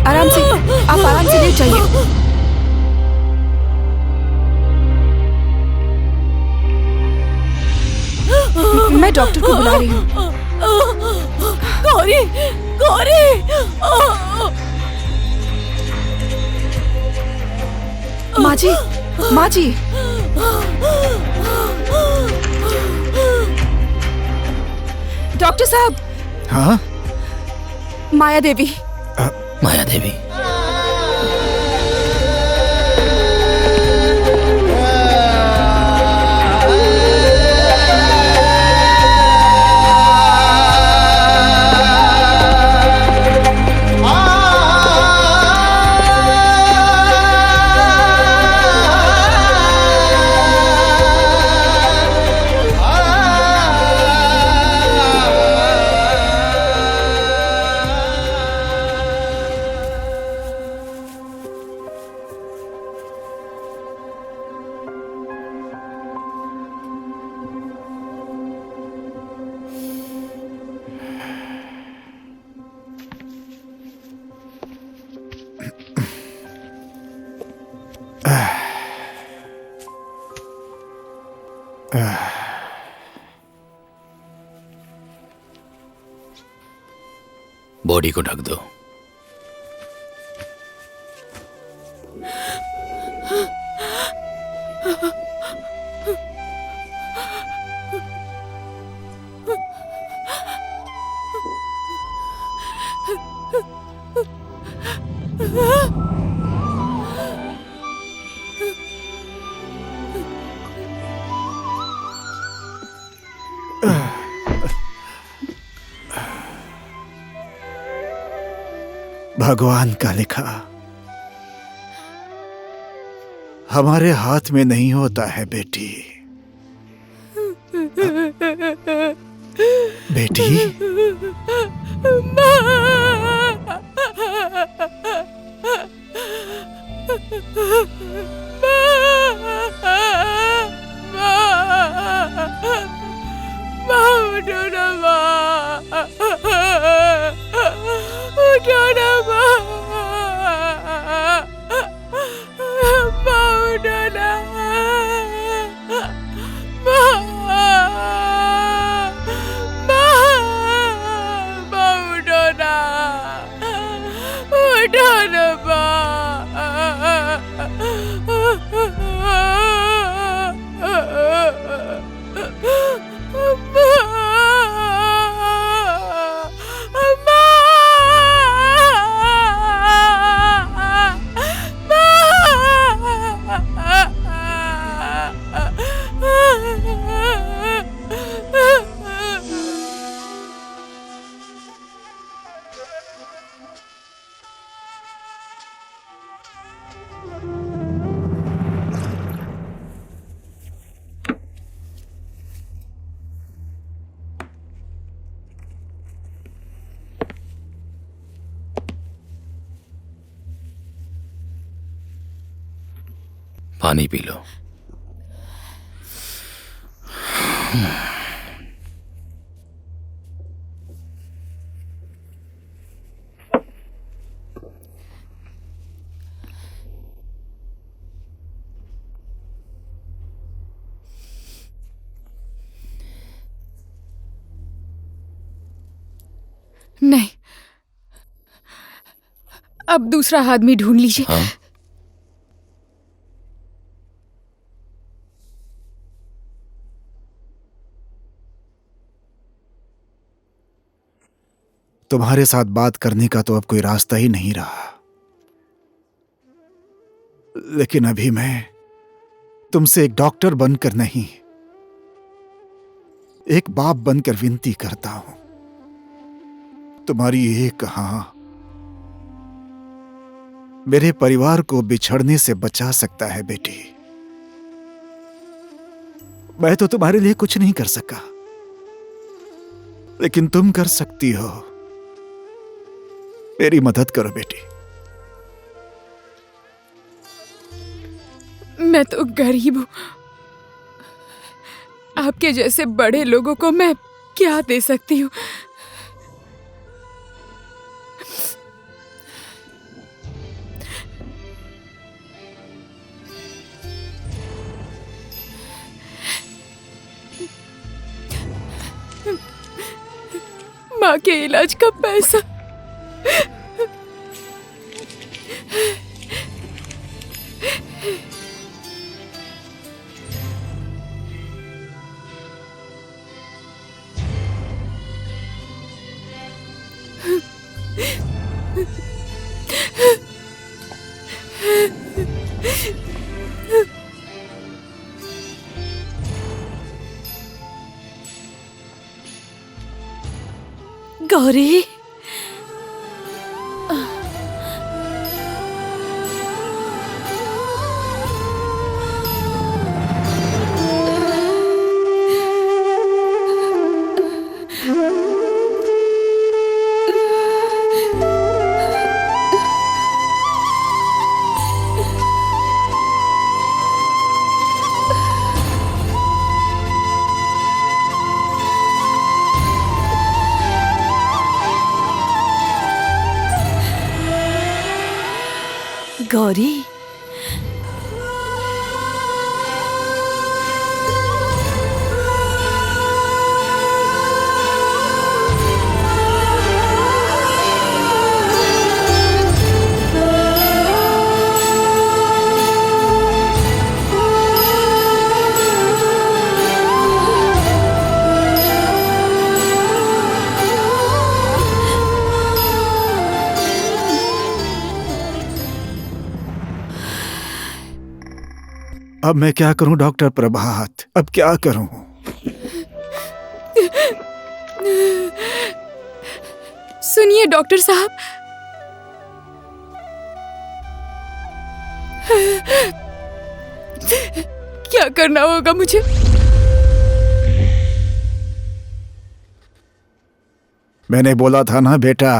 आराम से, आप आराम से लेट जाइए। मैं डॉक्टर को बुला रही हूँ। गौरी, गौरी। माँ जी, माँ जी। डॉक्टर साहब। हाँ? माया देवी। माया देवी? बॉडी को ढक दो। भगवान का लिखा, हमारे हाथ में नहीं होता है बेटी। बेटी, पानी पी लो। नहीं, अब दूसरा आदमी ढूंढ लीजिए। हाँ? तुम्हारे साथ बात करने का तो अब कोई रास्ता ही नहीं रहा, लेकिन अभी मैं तुमसे एक डॉक्टर बनकर नहीं, एक बाप बनकर विनती करता हूं। तुम्हारी एक हाँ मेरे परिवार को बिछड़ने से बचा सकता है बेटी। मैं तो तुम्हारे लिए कुछ नहीं कर सका, लेकिन तुम कर सकती हो। मेरी मदद करो बेटी। मैं तो गरीब हूं, आपके जैसे बड़े लोगों को मैं क्या दे सकती हूँ? माँ के इलाज का पैसा गौरी, गौरी, अब मैं क्या करूं डॉक्टर प्रभात, अब क्या करूं? सुनिए डॉक्टर साहब, क्या करना होगा मुझे? मैंने बोला था ना बेटा,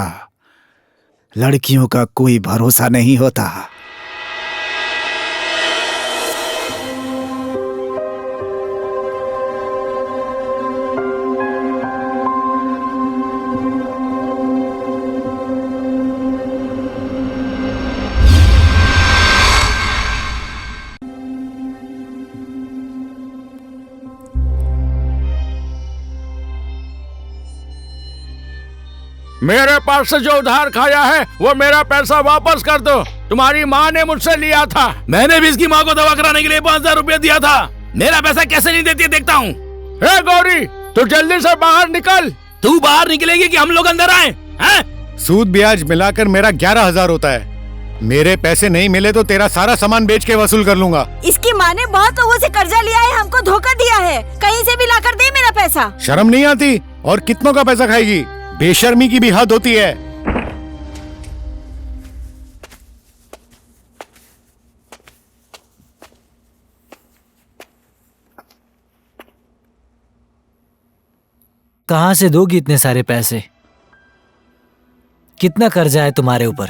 लड़कियों का कोई भरोसा नहीं होता। मेरे पास से जो उधार खाया है वो मेरा पैसा वापस कर दो। तुम्हारी माँ ने मुझसे लिया था। मैंने भी इसकी माँ को दवा कराने के लिए 5,000 रुपया दिया था। मेरा पैसा कैसे नहीं देती देखता हूँ। हे गौरी, तू जल्दी से बाहर निकल। तू बाहर निकलेगी कि हम लोग अंदर आए? हैं? सूद ब्याज मिलाकर मेरा 11,000 होता है। मेरे पैसे नहीं मिले तो तेरा सारा सामान बेच के वसूल कर लूंगा। इसकी माँ ने बहुत लोगों से कर्जा लिया है, हमको धोखा दिया है। कहीं से भी लाकर दे मेरा पैसा। शर्म नहीं आती? और कितनों का पैसा खाएगी? बेशर्मी की भी हद होती है। कहाँ से दोगी इतने सारे पैसे? कितना कर्जा है तुम्हारे ऊपर?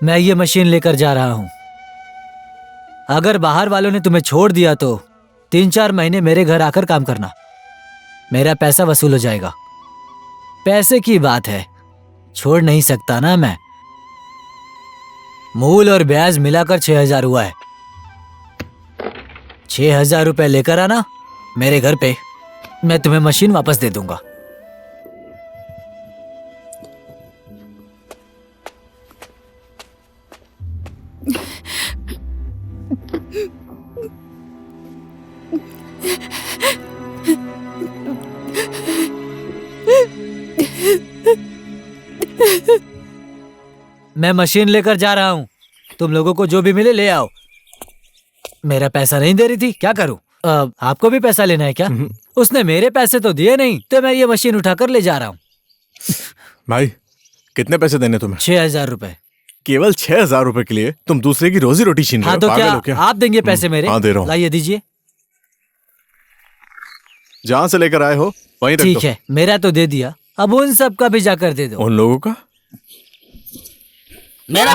मैं ये मशीन लेकर जा रहा हूं। अगर बाहर वालों ने तुम्हें छोड़ दिया तो 3-4 महीने मेरे घर आकर काम करना। मेरा पैसा वसूल हो जाएगा। पैसे की बात है, छोड़ नहीं सकता ना मैं। मूल और ब्याज मिलाकर 6,000 हुआ है। 6,000 रुपए लेकर आना मेरे घर पे, मैं तुम्हें मशीन वापस दे दूंगा। मैं मशीन लेकर जा रहा हूँ। तुम लोगों को जो भी मिले ले आओ। मेरा पैसा नहीं दे रही थी, क्या करूँ? आपको भी पैसा लेना है क्या? उसने मेरे पैसे तो दिए नहीं, तो मैं ये मशीन उठाकर ले जा रहा हूँ। भाई, कितने पैसे देने तुम्हें? 6,000 रुपए। केवल 6,000 रुपए के लिए तुम दूसरे की रोजी रोटी छीन रहे हाँ हो? तो पागल हो क्या आप देंगे पैसे मेरे? हाँ, दे रहा हूँ। लाइए दीजिए। जहाँ से लेकर आए हो वहीं रख दो। ठीक है, मेरा तो दे दिया, अब उन सब का भी जाकर दे दो। उन लोगों का? मेरा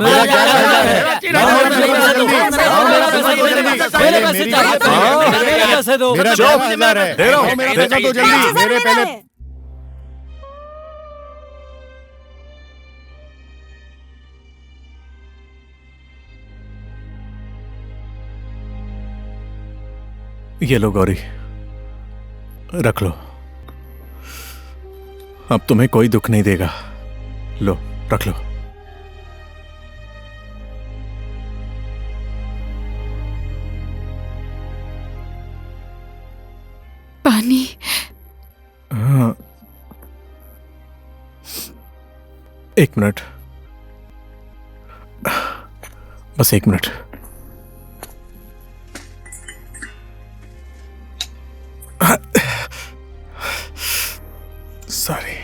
ये लो गौरी, रख लो। अब तुम्हें कोई दुख नहीं देगा। लो, रख लो। पानी। हाँ, 1 मिनट, बस 1 मिनट। सॉरी।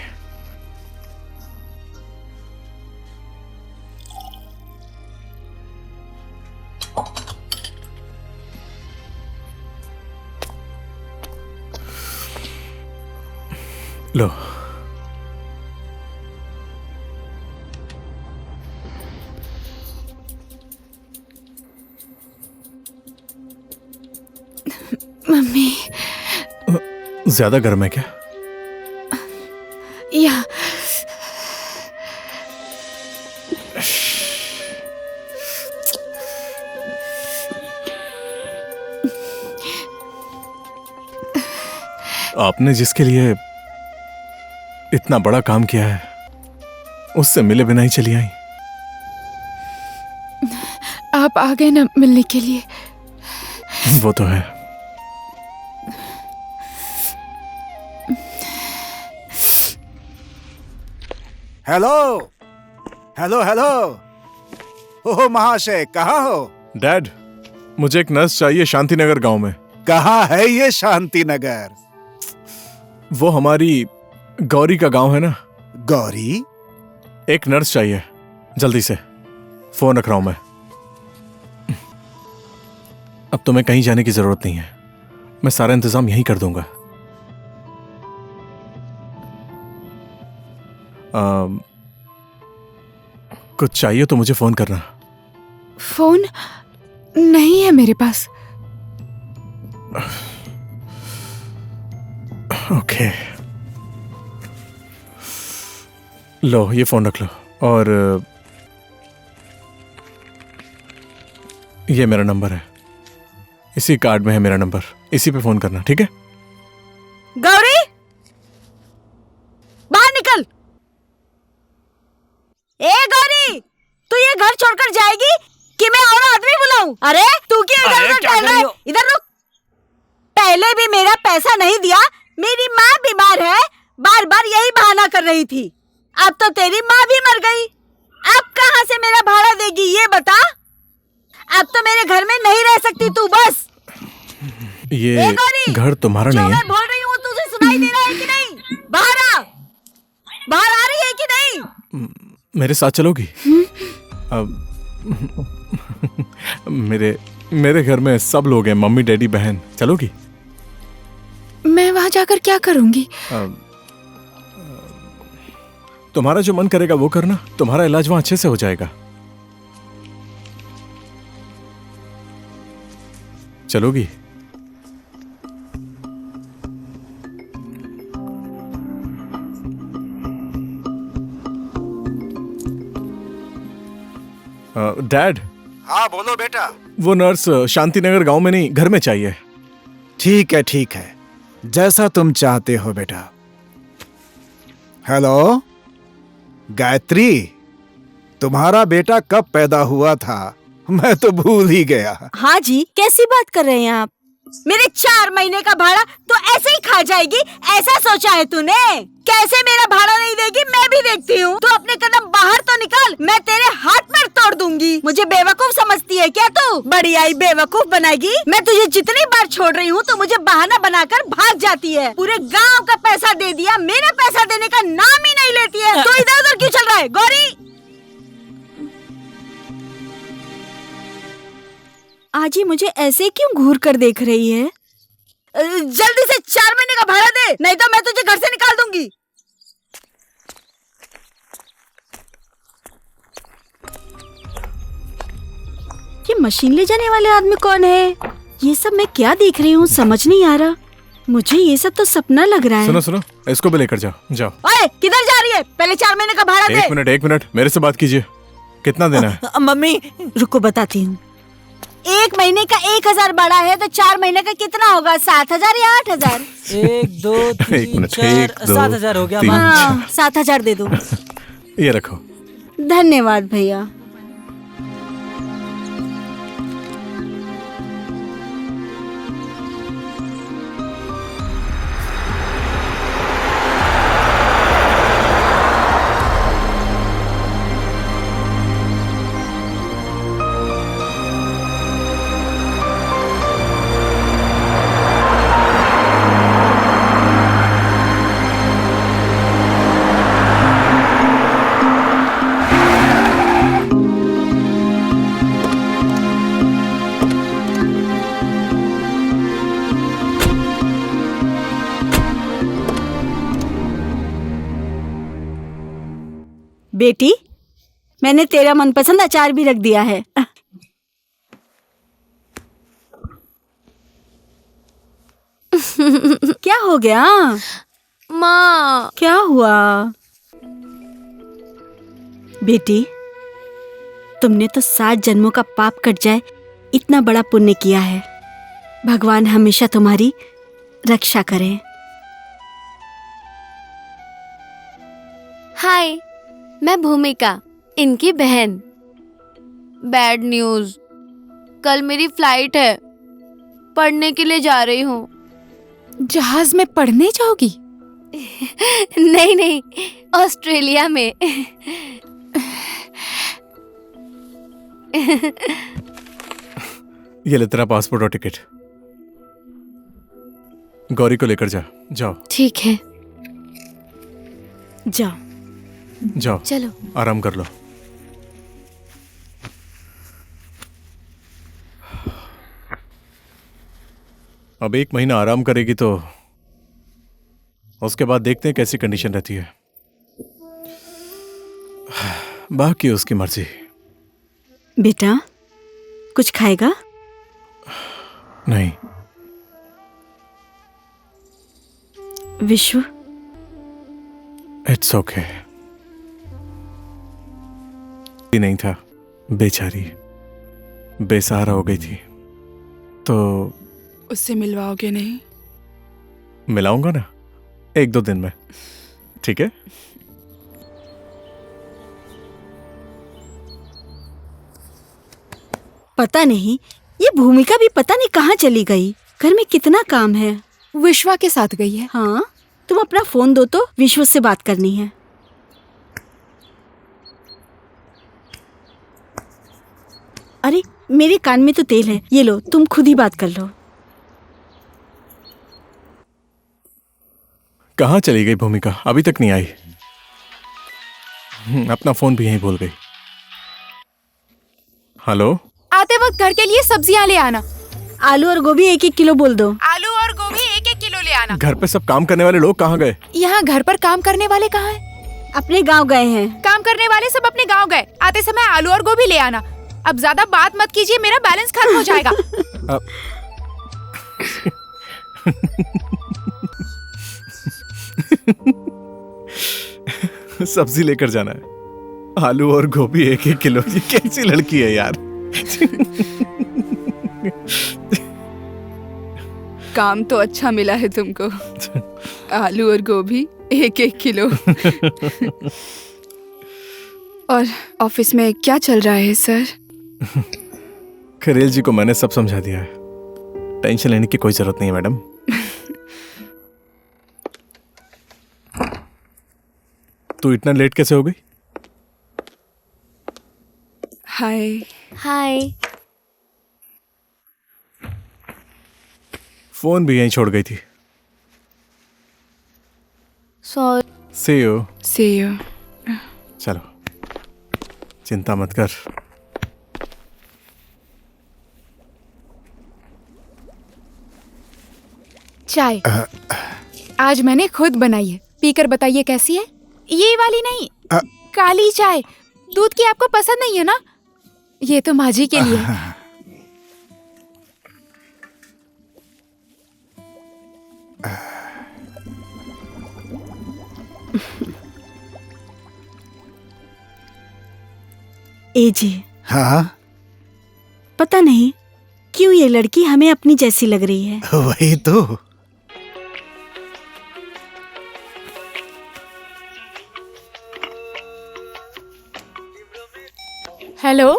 लो, मम्मी। ज्यादा गर्म है क्या? या आपने जिसके लिए इतना बड़ा काम किया है, उससे मिले बिना ही चली आई। आप आ गए ना मिलने के लिए। वो तो है। Hello hello hello. ओह महाशय, कहाँ हो? डैड, मुझे एक नर्स चाहिए शांतिनगर गांव में। कहाँ है ये शांतिनगर? वो हमारी गौरी का गांव है ना? गौरी? एक नर्स चाहिए, जल्दी से। फोन रख रहा हूं मैं। अब तुम्हें कहीं जाने की जरूरत नहीं है, मैं सारा इंतजाम यहीं कर दूंगा। कुछ चाहिए तो मुझे फोन करना। फोन नहीं है मेरे पास। ओके, लो ये फोन रख लो, और ये मेरा नंबर है, इसी कार्ड में है मेरा नंबर, इसी पे फोन करना, ठीक है? गौरी, बाहर निकल। ए गौरी, तू ये घर छोड़कर जाएगी कि मैं और आदमी बुलाऊं? अरे तू क्यों इधर टहल रहा है? इधर रुक। पहले भी मेरा पैसा नहीं दिया, मेरी माँ बीमार है, बार बार यही बहाना कर रही थी। अब तो तेरी माँ भी मर गई, अब कहाँ से मेरा भाड़ा देगी ये बता? अब तो मेरे घर में नहीं रह सकती तू बस। ये घर तुम्हारा नहीं है? मैं बोल रही हूँ तुझे सुनाई दे रहा है कि नहीं? बाहर आ रही है कि नहीं? मेरे साथ चलोगी? मेरे घर में सब लोग हैं, मम्मी डैडी बहन, चलोगी? मैं वहां जाकर क्या करूंगी? तुम्हारा जो मन करेगा वो करना, तुम्हारा इलाज वहां अच्छे से हो जाएगा। चलोगी? डैड। हाँ बोलो बेटा। वो नर्स शांतिनगर गांव में नहीं, घर में चाहिए। ठीक है, जैसा तुम चाहते हो बेटा। हेलो गायत्री, तुम्हारा बेटा कब पैदा हुआ था? मैं तो भूल ही गया। हाँ जी, कैसी बात कर रहे हैं आप? मेरे 4 महीने का भाड़ा तो ऐसे ही खा जाएगी, ऐसा सोचा है तूने? कैसे मेरा भाड़ा नहीं देगी मैं भी देखती हूँ। तू अपने कदम बाहर तो निकाल, मैं तेरे हाथ पैर तोड़ दूंगी। मुझे बेवकूफ समझती है क्या तू? बड़ी आई बेवकूफ बनाएगी। मैं तुझे जितनी बार छोड़ रही हूँ तो मुझे बहाना बनाकर भाग जाती है। पूरे गाँव का पैसा दे दिया, मेरा पैसा देने का नाम ही नहीं लेती है। तो इधर उधर क्यों चल रहा है? गौरी, आज ही मुझे ऐसे क्यों घूर कर देख रही है? जल्दी से 4 महीने का भाड़ा दे, नहीं तो मैं तुझे घर से निकाल दूंगी। ये मशीन ले जाने वाले आदमी कौन है? ये सब मैं क्या देख रही हूँ समझ नहीं आ रहा। मुझे ये सब तो सपना लग रहा है। सुनो, इसको भी लेकर जाओ। ओए, किधर जा रही है? पहले 4 महीने का भाड़ा दे। एक मिनट, मेरे से बात कीजिए। कितना देना है? मम्मी रुको, बताती हूँ। 1 महीने का 1000 भाड़ा है तो 4 महीने का कितना होगा? 7000 या 8000? 1 2 3 4 7000 हो गया। 7000 दे दो। ये रखो। धन्यवाद भैया। बेटी, मैंने तेरा मनपसंद अचार भी रख दिया है। क्या हो गया माँ? क्या हुआ बेटी? तुमने तो 7 जन्मों का पाप कट जाए इतना बड़ा पुण्य किया है। भगवान हमेशा तुम्हारी रक्षा करे। हाय, मैं भूमिका, इनकी बहन। बैड न्यूज़, कल मेरी फ्लाइट है, पढ़ने के लिए जा रही हूँ। जहाज में पढ़ने जाओगी? नहीं, ऑस्ट्रेलिया में। ये ले तेरा पासपोर्ट और टिकट। गौरी को लेकर जाओ। ठीक है। जाओ जाओ चलो। आराम कर लो। अब 1 महीना आराम करेगी तो उसके बाद देखते हैं कैसी कंडीशन रहती है। बाकी उसकी मर्जी। बेटा कुछ खाएगा? नहीं। विश्व इट्स ओके। नहीं था, बेचारी बेसहारा हो गई थी तो उससे मिलवाओगे नहीं? मिलाऊंगा ना 1-2 दिन में, ठीक है? पता नहीं ये भूमिका भी पता नहीं कहाँ चली गई। घर में कितना काम है। विश्वा के साथ गई है। हाँ, तुम अपना फोन दो तो विश्व से बात करनी है। अरे मेरे कान में तो तेल है, ये लो तुम खुद ही बात कर लो। कहाँ चली गई भूमिका? अभी तक नहीं आई। अपना फोन भी यहीं भूल गई। हेलो, आते वक्त घर के लिए सब्जियां ले आना। आलू और गोभी 1-1 किलो बोल दो। आलू और गोभी 1-1 किलो ले आना। घर पे सब काम करने वाले लोग कहाँ गए? यहाँ घर पर काम करने वाले कहाँ हैं? अपने गांव गए हैं। काम करने वाले सब अपने गांव गए। आते समय आलू और गोभी ले आना। अब ज्यादा बात मत कीजिए, मेरा बैलेंस खत्म हो जाएगा। सब्जी लेकर जाना है। आलू और गोभी 1-1 किलो। ये कैसी लड़की है यार? काम तो अच्छा मिला है तुमको। आलू और गोभी 1-1 किलो। और ऑफिस में क्या चल रहा है सर? खरेल जी को मैंने सब समझा दिया है। टेंशन लेने की कोई जरूरत नहीं है मैडम। तू इतना लेट कैसे हो गई? हाय। हाय। फोन भी यहीं छोड़ गई थी। Sorry. See you। See you। चलो, चिंता मत कर। चाय आज मैंने खुद बनाई है, पीकर बताइए कैसी है। ये वाली नहीं, काली चाय। दूध की आपको पसंद नहीं है ना? ये तो माँ जी के लिए है। ए जी। हाँ, पता नहीं क्यों ये लड़की हमें अपनी जैसी लग रही है। वही तो। हेलो।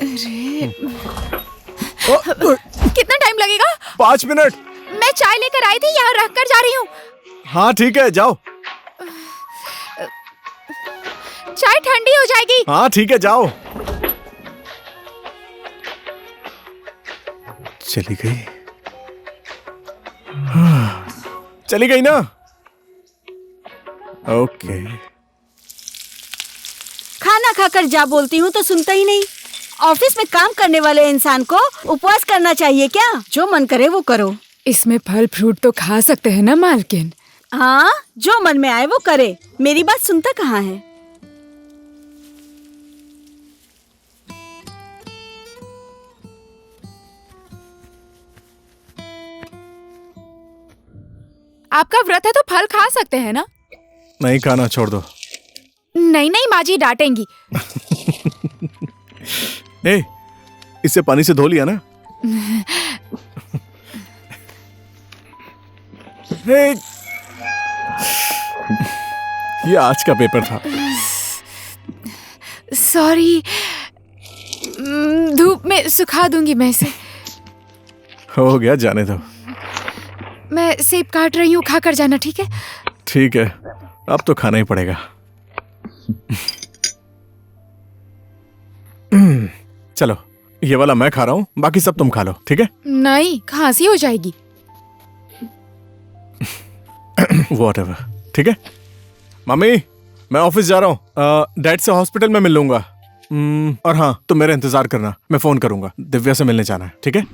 अरे कितना टाइम लगेगा? 5 मिनट। मैं चाय लेकर आई थी, यहाँ रख कर जा रही हूँ। हाँ ठीक है, जाओ। चाय ठंडी हो जाएगी। हाँ ठीक है, जाओ। चली गई। चली गई ना? ओके। खाना खाकर जा बोलती हूँ तो सुनता ही नहीं। ऑफिस में काम करने वाले इंसान को उपवास करना चाहिए क्या? जो मन करे वो करो। इसमें फल फ्रूट तो खा सकते हैं ना मालकिन? हाँ, जो मन में आए वो करे। मेरी बात सुनता कहाँ है? आपका व्रत है तो फल खा सकते हैं ना? नहीं खाना, छोड़ दो। नहीं नहीं, माँ जी डांटेंगी। ए, इससे पानी से धो लिया ना? ए, ये आज का पेपर था। सॉरी, धूप में सुखा दूंगी मैं इसे। हो गया, जाने दो। मैं सेब काट रही हूँ, खा कर जाना, ठीक है? ठीक है, अब तो खाना ही पड़ेगा। चलो, ये वाला मैं खा रहा हूँ, बाकी सब तुम खा लो, ठीक है? नहीं, खांसी हो जाएगी। Whatever, ठीक है। मम्मी, मैं ऑफिस जा रहा हूँ। डैड से हॉस्पिटल में मिल लूंगा। और हाँ, तुम मेरा इंतजार करना, मैं फोन करूंगा। दिव्या से मिलने जाना है, ठीक है?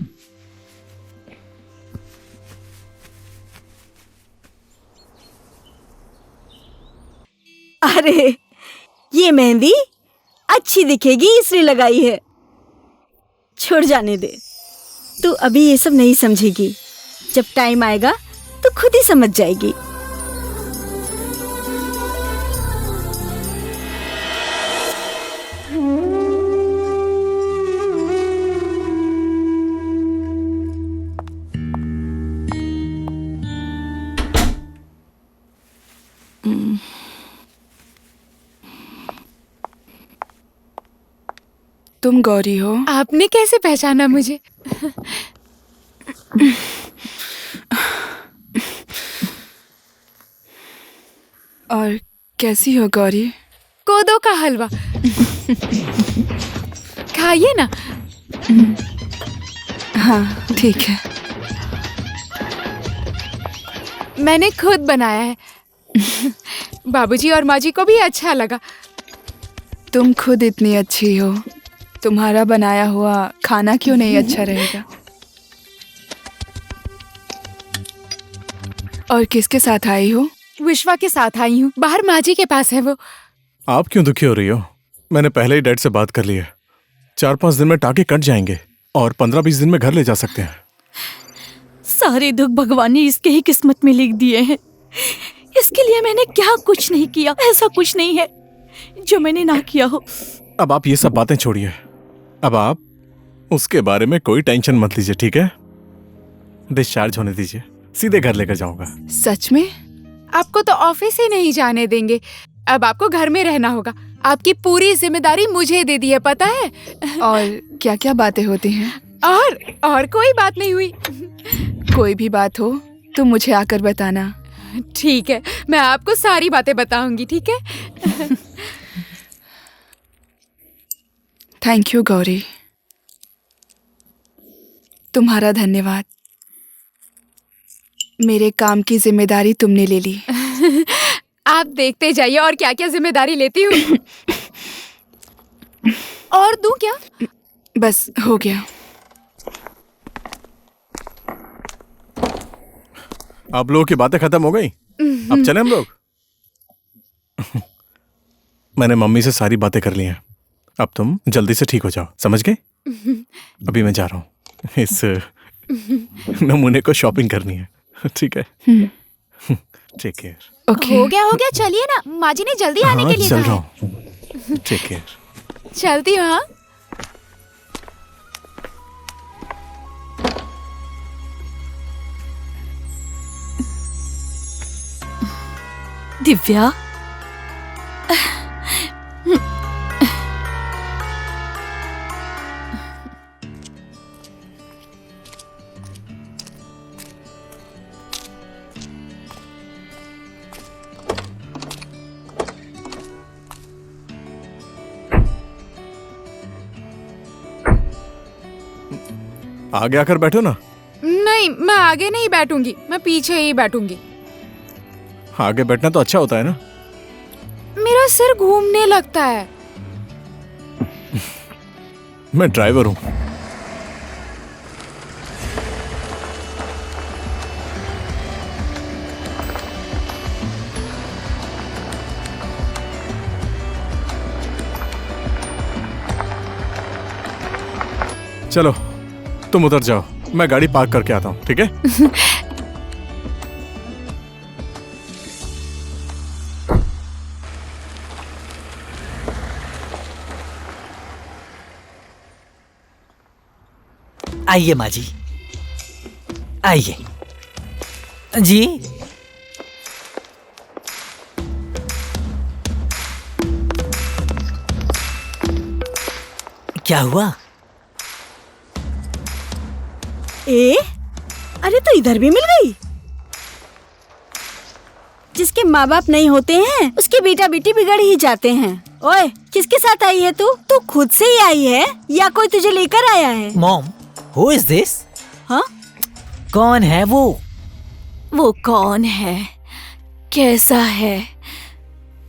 अरे ये मेहंदी अच्छी दिखेगी इसलिए लगाई है। छोड़ जाने दे, तू अभी ये सब नहीं समझेगी। जब टाइम आएगा तो खुद ही समझ जाएगी। तुम गौरी हो? आपने कैसे पहचाना मुझे? और कैसी हो गौरी? कोदो का हलवा खाइए ना। हाँ ठीक है। मैंने खुद बनाया है। बाबूजी और माँ जी को भी अच्छा लगा। तुम खुद इतनी अच्छी हो, तुम्हारा बनाया हुआ खाना क्यों नहीं अच्छा रहेगा? और किसके साथ आई हो? विश्वा के साथ आई हूँ, बाहर माँ जी के पास है वो। आप क्यों दुखी हो रही हो? मैंने पहले ही डैड से बात कर ली है। 4-5 दिन में टाके कट जाएंगे और 15-20 दिन में घर ले जा सकते हैं। सारे दुख भगवान ने इसके ही किस्मत में लिख दिए हैं। इसके लिए मैंने क्या कुछ नहीं किया। ऐसा कुछ नहीं है जो मैंने ना किया हो। अब आप ये सब बातें छोड़िए। अब आप उसके बारे में कोई टेंशन मत लीजिए, ठीक है? डिस्चार्ज होने दीजिए, सीधे घर लेकर जाऊंगा। सच में? आपको तो ऑफिस ही नहीं जाने देंगे। अब आपको घर में रहना होगा। आपकी पूरी जिम्मेदारी मुझे दे दी है, पता है? और क्या क्या बातें होती हैं? और कोई बात नहीं हुई। कोई भी बात हो तो मुझे आकर बताना। ठीक है, मैं आपको सारी बातें बताऊंगी, ठीक है? थैंक यू गौरी, तुम्हारा धन्यवाद। मेरे काम की जिम्मेदारी तुमने ले ली। आप देखते जाइए और क्या क्या जिम्मेदारी लेती हूँ। और दूं क्या? बस हो गया। आप लोगों की बातें खत्म हो गई? अब चले हम लोग? मैंने मम्मी से सारी बातें कर ली हैं। अब तुम जल्दी से ठीक हो जाओ, समझ गए? अभी मैं जा रहा हूँ, इस नमूने को शॉपिंग करनी है, ठीक है? Take care. ओके। हो गया, चलिए ना। माँ जी ने जल्दी आने के लिए चल कहा रहा है। हूँ, टेक केयर। चलती हूँ। हाँ, दिव्या, आगे आकर बैठो ना। नहीं, मैं आगे नहीं बैठूंगी, मैं पीछे ही बैठूंगी। आगे बैठना तो अच्छा होता है ना। मेरा सिर घूमने लगता है। मैं ड्राइवर हूँ। चलो तुम उतर जाओ, मैं गाड़ी पार्क करके आता हूँ, ठीक है? आइए माँ जी, आइए जी। क्या हुआ? अरे तो इधर भी मिल गई। जिसके माँ बाप नहीं होते हैं उसके बेटा बेटी बिगड़ ही जाते हैं। ओए, किसके साथ आई है तू? तू खुद से ही आई है या कोई तुझे लेकर आया है? Mom, who is this? हाँ? कौन है वो? वो कौन है? कैसा है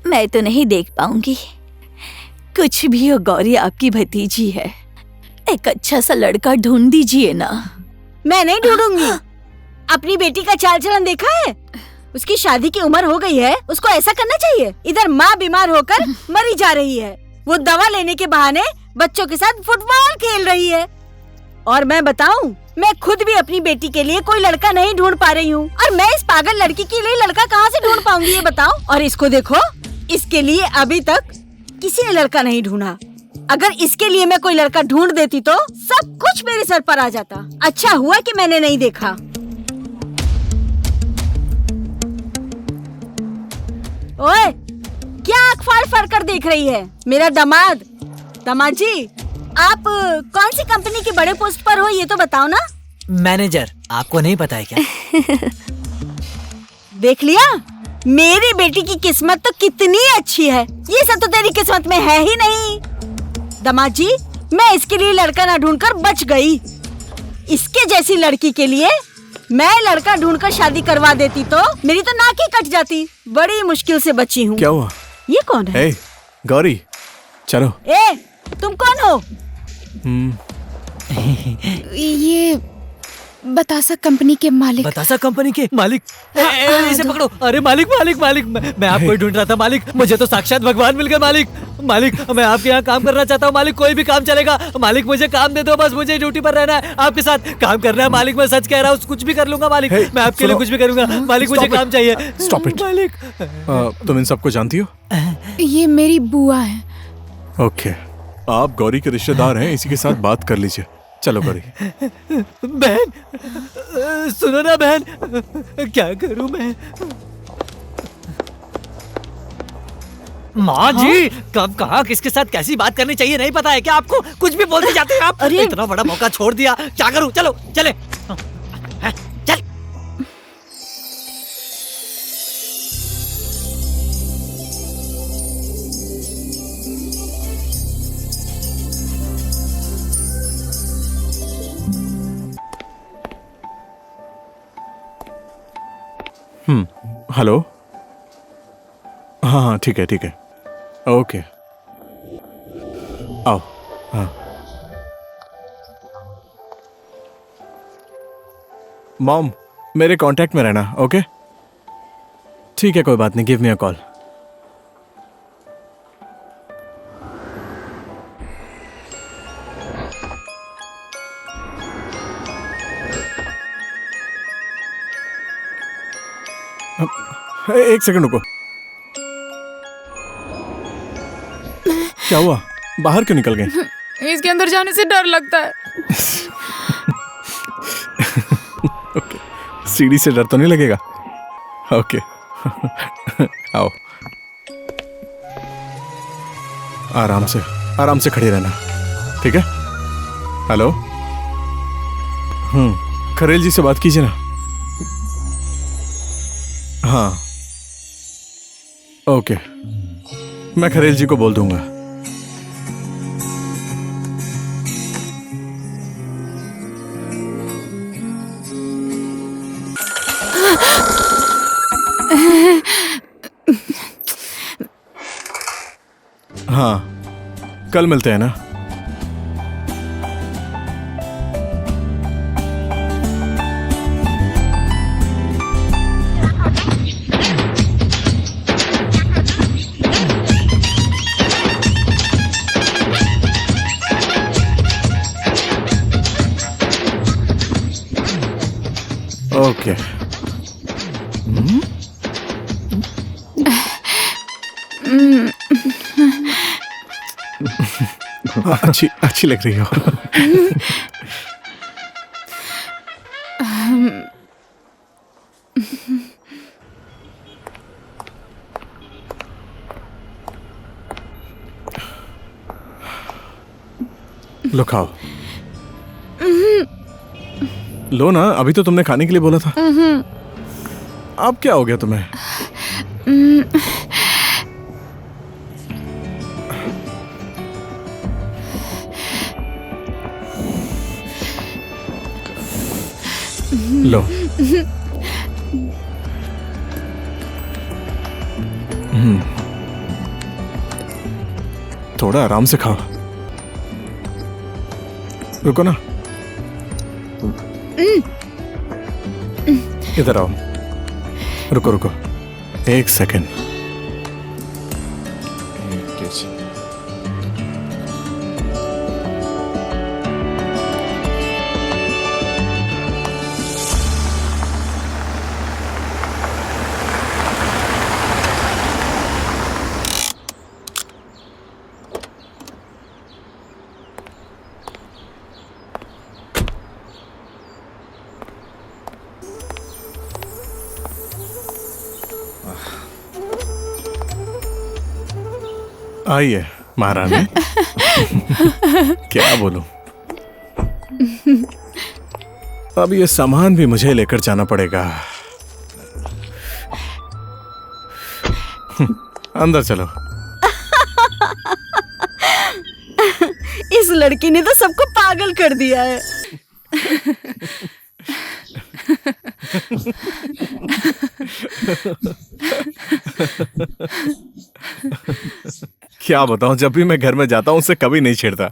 मैं तो नहीं देख पाऊंगी। कुछ भी हो गौरी आपकी भतीजी है, एक अच्छा सा लड़का ढूंढ दीजिए ना। मैं नहीं ढूंढूंगी। अपनी बेटी का चाल चलन देखा है? उसकी शादी की उम्र हो गई है, उसको ऐसा करना चाहिए। इधर माँ बीमार होकर मरी जा रही है, वो दवा लेने के बहाने बच्चों के साथ फुटबॉल खेल रही है। और मैं बताऊं, मैं खुद भी अपनी बेटी के लिए कोई लड़का नहीं ढूंढ पा रही हूँ, और मैं इस पागल लड़की के लिए लड़का कहाँ से ढूंढ पाऊंगी ये बताओ। और इसको देखो, इसके लिए अभी तक किसी ने लड़का नहीं ढूंढा। अगर इसके लिए मैं कोई लड़का ढूंढ देती तो सब कुछ मेरे सर पर आ जाता। अच्छा हुआ कि मैंने नहीं देखा। ओए, क्या आँख फाड़ फाड़ कर देख रही है? मेरा दामाद जी, आप कौन सी कंपनी के बड़े पोस्ट पर हो ये तो बताओ ना। मैनेजर, आपको नहीं पता है क्या? देख लिया, मेरी बेटी की किस्मत तो कितनी अच्छी है। ये सब तो तेरी किस्मत में है ही नहीं। दामाद जी, मैं इसके लिए लड़का ना ढूंढकर बच गई। इसके जैसी लड़की के लिए मैं लड़का ढूंढकर शादी करवा देती तो मेरी तो नाक ही कट जाती। बड़ी मुश्किल से बची हूँ। क्या हुआ? ये कौन है? गौरी, चलो। तुम कौन हो? ये बतासा कंपनी के मालिक। बतासा कंपनी के मालिक? इसे पकड़ो। अरे मालिक मालिक मालिक, मैं आपको ही ढूंढ रहा था मालिक। मुझे तो साक्षात भगवान मिल गए मालिक। मालिक, मैं आपके यहाँ काम करना चाहता हूँ मालिक। कोई भी काम चलेगा मालिक, मुझे काम दे दो बस। मुझे ड्यूटी पर रहना है, आपके साथ काम करना है मालिक। मैं सच कह रहा हूँ, कुछ भी कर लूंगा मालिक। मैं आपके लिए कुछ भी करूंगा मालिक। मुझे काम चाहिए। स्टॉप इट मालिक। तुम इन सबको जानती हो? ये मेरी बुआ है। ओके, आप गौरी के रिश्तेदार हैं, इसी के साथ बात कर लीजिए। चलो गौरी। बहन, सुनो ना बहन, क्या करूं मैं? माँ जी, कब कहाँ किसके साथ कैसी बात करनी चाहिए नहीं पता है क्या आपको? कुछ भी बोलते जाते हैं आप। इतना बड़ा मौका छोड़ दिया, क्या करूं? चलो चले, चल। हेलो। हाँ, ठीक है ठीक है, ओके, आओ। हाँ, मॉम, मेरे कांटेक्ट में रहना। ओके, ठीक है, कोई बात नहीं। Give me a call. एक सेकंड रुको। क्या हुआ? बाहर क्यों निकल गए? इसके अंदर जाने से डर लगता है। ओके, सीढ़ी से डर तो नहीं लगेगा? ओके। आओ, आराम से खड़ी रहना, ठीक है? हेलो। खरेल जी से बात कीजिए ना। हाँ, ओके, मैं खरेल जी को बोल दूंगा। हाँ, कल मिलते हैं ना? ओके। अच्छी लग रही हो। लो खाओ। लो ना, अभी तो तुमने खाने के लिए बोला था। अब क्या हो गया तुम्हें? लो। थोड़ा आराम से खाओ। रुको ना, इधर आओ। रुको रुको, एक सेकेंड। आइए महारानी। क्या बोलूं, अब ये सामान भी मुझे लेकर जाना पड़ेगा। अंदर चलो। इस लड़की ने तो सबको पागल कर दिया है। क्या बताऊं, जब भी मैं घर में जाता हूं उससे कभी नहीं छेड़ता।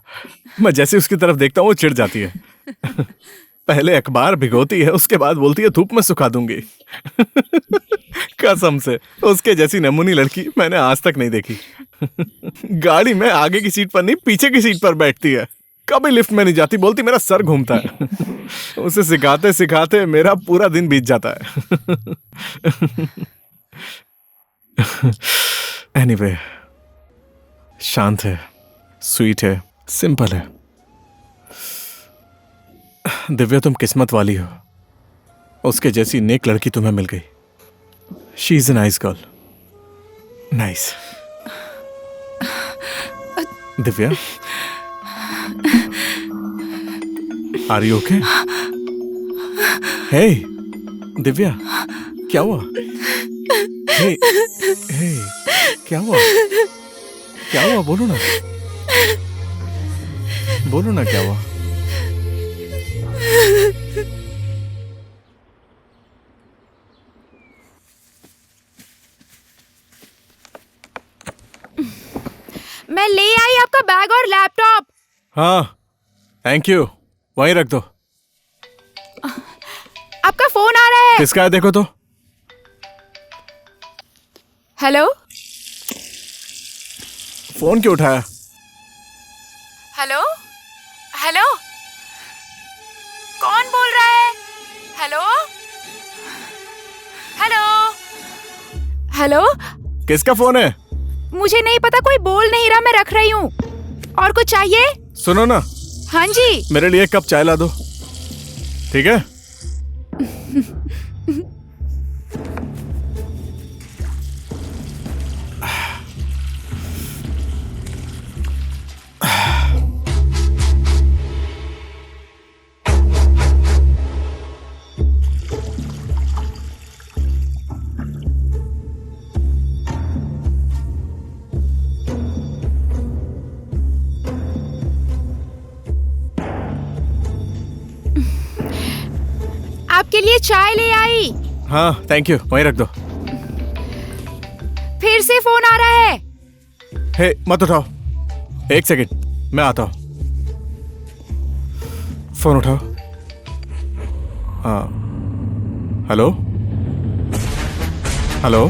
मैं जैसे उसकी तरफ देखता हूं वो चिढ़ जाती है। पहले अखबार भिगोती है, उसके बाद बोलती है धूप में सुखा दूंगी। कसम से उसके जैसी नमूनी लड़की मैंने आज तक नहीं देखी। गाड़ी में आगे की सीट पर नहीं पीछे की सीट पर बैठती है। कभी लिफ्ट में नहीं जाती, बोलती मेरा सर घूमता है। उसे सिखाते सिखाते मेरा पूरा दिन बीत जाता है। एनीवे, शांत है, स्वीट है, सिंपल है। दिव्या, तुम किस्मत वाली हो, उसके जैसी नेक लड़की तुम्हें मिल गई। She is a nice girl. Nice. Divya, are you okay? Hey Divya, क्या हुआ? हे हे, क्या हुआ? क्या हुआ? बोलो ना, बोलो ना, क्या हुआ? मैं ले आई आपका बैग और लैपटॉप। हाँ, थैंक यू। वहीं रख दो। आपका फोन आ रहा है। किसका है देखो तो। हेलो, फोन क्यों उठाया? हेलो हेलो, कौन बोल रहा है? हेलो हेलो हेलो, किसका फोन है? मुझे नहीं पता, कोई बोल नहीं रहा, मैं रख रही हूँ। और कुछ चाहिए? सुनो ना, हाँ जी। मेरे लिए एक कप चाय ला दो, ठीक है? आपके लिए चाय ले आई। हाँ, थैंक यू। वहीं रख दो। फिर से फोन आ रहा है। हे, मत उठाओ, एक सेकंड, मैं आता हूँ। फोन उठाओ। हाँ, हेलो हेलो।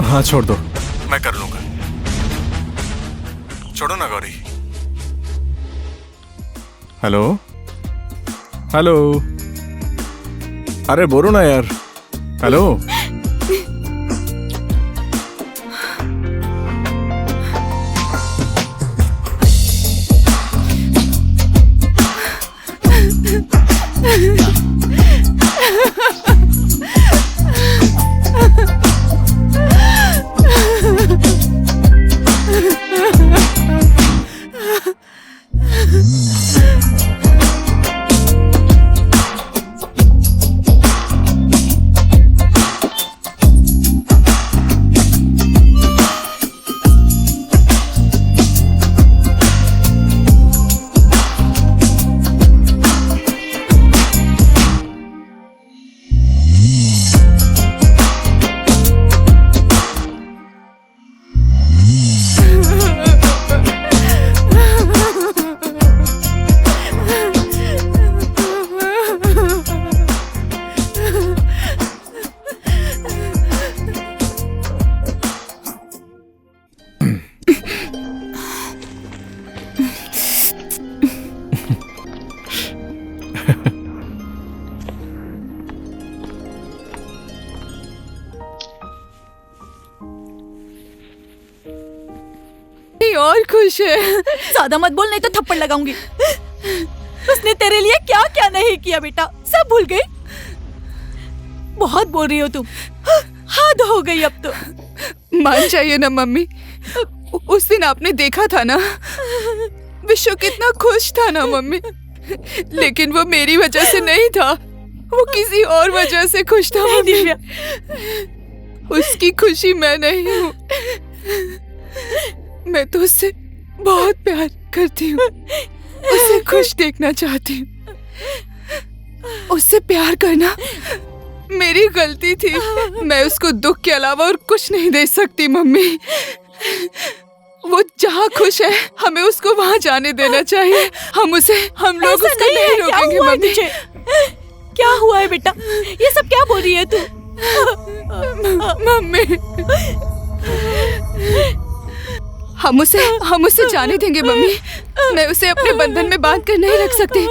हाँ, छोड़ दो, मैं कर लूंगा। छोड़ो ना गौरी। हेलो हेलो, अरे बोलो ना यार। हेलो, और खुश है। ज्यादा मत बोल नहीं तो थप्पड़ लगाऊंगी। उसने तेरे लिए क्या क्या नहीं किया बेटा, सब भूल गई। बहुत बोल रही हो तुम, हद हो गई अब तो। मान जाइए ना मम्मी, उस दिन आपने देखा था ना, विश्व कितना खुश था ना मम्मी। लेकिन वो मेरी वजह से नहीं था, वो किसी और वजह से खुश था मम्मी। उसकी खुशी मैं नहीं हूँ। मैं तो उससे बहुत प्यार करती हूँ, उसे खुश देखना चाहती हूँ। उससे प्यार करना मेरी गलती थी। मैं उसको दुख के अलावा और कुछ नहीं दे सकती मम्मी। वो जहाँ खुश है हमें उसको वहाँ जाने देना चाहिए। हम लोग उसको नहीं रोकेंगे मम्मी। क्या हुआ है बेटा, ये सब क्या बोल रही है तू? मम्मी, हम उसे जाने देंगे मम्मी। मैं उसे अपने बंधन में बांध कर नहीं रख सकती।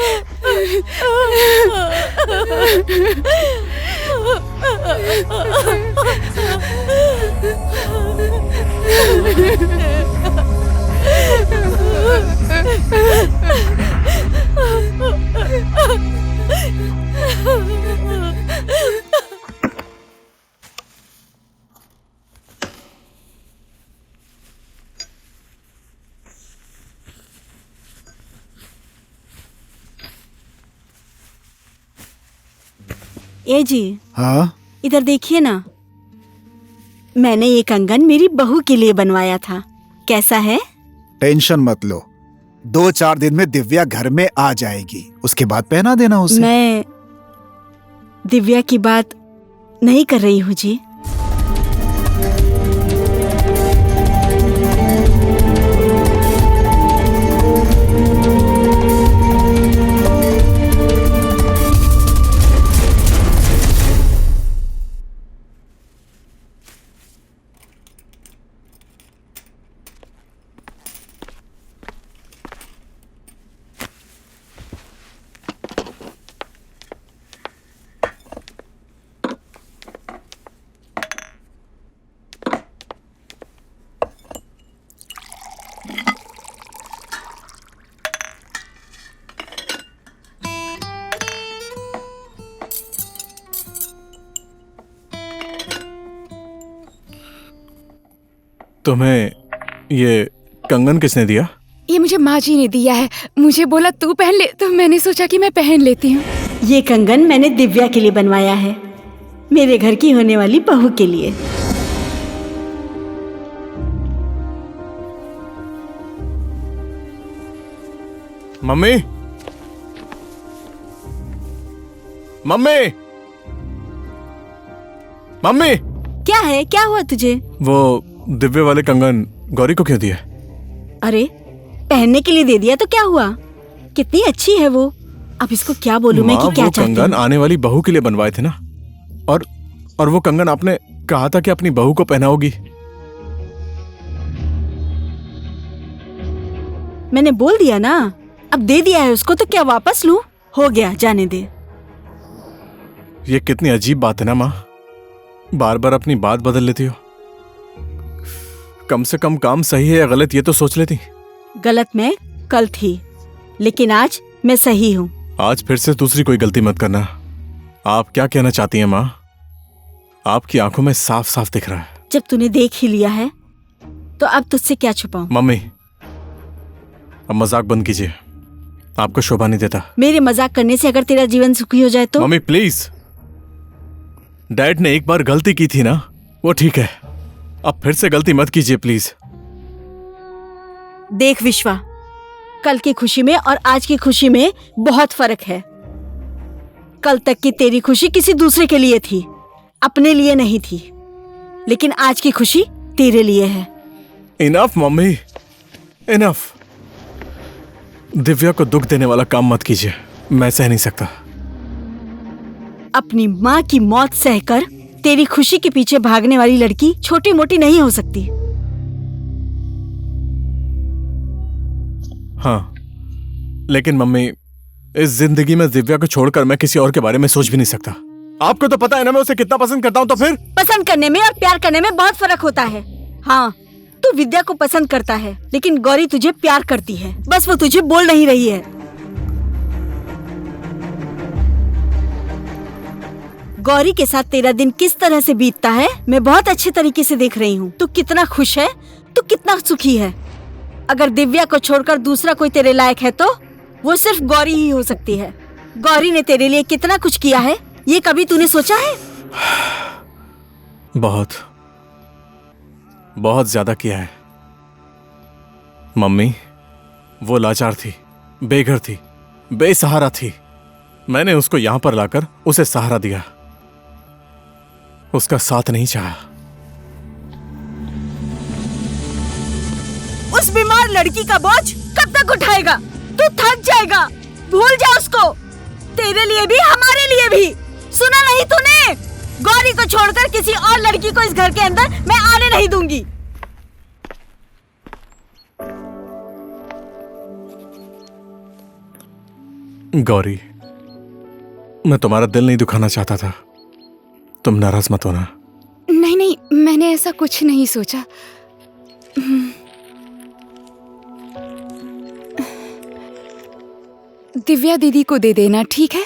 ए जी, हाँ, इधर देखिए ना, मैंने ये कंगन मेरी बहू के लिए बनवाया था। कैसा है? टेंशन मत लो, 2-4 दिन में दिव्या घर में आ जाएगी, उसके बाद पहना देना उसे। मैं दिव्या की बात नहीं कर रही हूँ जी। तुम्हें ये कंगन किसने दिया? ये मुझे माँ जी ने दिया है। मुझे बोला तू पहन ले, तो मैंने सोचा कि मैं पहन लेती हूँ। ये कंगन मैंने दिव्या के लिए बनवाया है, मेरे घर की होने वाली बहू के लिए। Mummy, mummy, mummy. क्या है, क्या हुआ तुझे? वो दिव्य वाले कंगन गौरी को क्यों दिया? अरे पहनने के लिए दे दिया तो क्या हुआ, कितनी अच्छी है वो। अब इसको क्या बोलूं मैं कि क्या वो चाहती कंगन हूँ? आने वाली बहू के लिए बनवाए थे ना, और वो कंगन आपने कहा था कि अपनी बहू को पहनाओगी। मैंने बोल दिया ना, अब दे दिया है उसको तो क्या वापस लूं? हो गया, जाने दे। ये कितनी अजीब बात है ना माँ, बार बार अपनी बात बदल लेती हो। कम से कम काम सही है या गलत ये तो सोच लेती। गलत मैं कल थी, लेकिन आज मैं सही हूँ। आज फिर से दूसरी कोई गलती मत करना। आप क्या कहना चाहती हैं माँ? आपकी आंखों में साफ साफ दिख रहा है। जब तूने देख ही लिया है तो अब तुझसे क्या छुपाऊं? मम्मी, अब मजाक बंद कीजिए, आपको शोभा नहीं देता। मेरे मजाक करने से अगर तेरा जीवन सुखी हो जाए तो? मम्मी प्लीज, डैड ने एक बार गलती की थी ना, वो ठीक है, अब फिर से गलती मत कीजिए प्लीज। देख विश्वा, कल की खुशी में और आज की खुशी में बहुत फर्क है। कल तक की तेरी खुशी किसी दूसरे के लिए थी, अपने लिए नहीं थी, लेकिन आज की खुशी तेरे लिए है। Enough mummy, enough. दिव्या को दुख देने वाला काम मत कीजिए, मैं सह नहीं सकता। अपनी माँ की मौत सहकर तेरी खुशी के पीछे भागने वाली लड़की छोटी मोटी नहीं हो सकती। हाँ, लेकिन मम्मी, इस जिंदगी में दिव्या को छोड़कर मैं किसी और के बारे में सोच भी नहीं सकता। आपको तो पता है ना मैं उसे कितना पसंद करता हूँ। तो फिर पसंद करने में और प्यार करने में बहुत फर्क होता है। हाँ, तू विद्या को पसंद करता है, लेकिन गौरी तुझे प्यार करती है, बस वो तुझे बोल नहीं रही है। गौरी के साथ तेरा दिन किस तरह से बीतता है मैं बहुत अच्छे तरीके से देख रही हूँ। तू कितना खुश है, तू कितना सुखी है। अगर दिव्या को छोड़कर दूसरा कोई तेरे लायक है तो वो सिर्फ गौरी ही हो सकती है। गौरी ने तेरे लिए कितना कुछ किया है, ये कभी तूने सोचा है? बहुत बहुत ज्यादा किया है मम्मी। वो लाचार थी, बेघर थी, बेसहारा थी। मैंने उसको यहां पर लाकर उसे सहारा दिया, उसका साथ नहीं चाहा। उस बीमार लड़की का बोझ कब तक उठाएगा? तू थक जाएगा, भूल जा उसको। तेरे लिए भी हमारे लिए भी। सुना नहीं तूने? गौरी को छोड़कर किसी और लड़की को इस घर के अंदर मैं आने नहीं दूंगी। गौरी, मैं तुम्हारा दिल नहीं दुखाना चाहता था, तुम नाराज मत होना। नहीं नहीं, मैंने ऐसा कुछ नहीं सोचा। दिव्या दीदी को दे देना, ठीक है?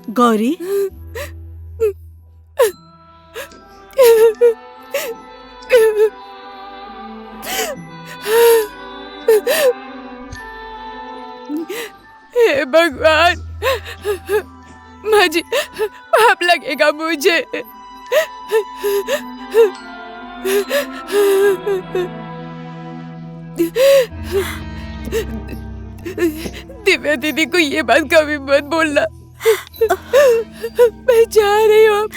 गौरी, हे भगवान, माजी पाप लगेगा मुझे। दिव्या दीदी को ये बात कभी मत बोलना। मैं जा रही हूँ,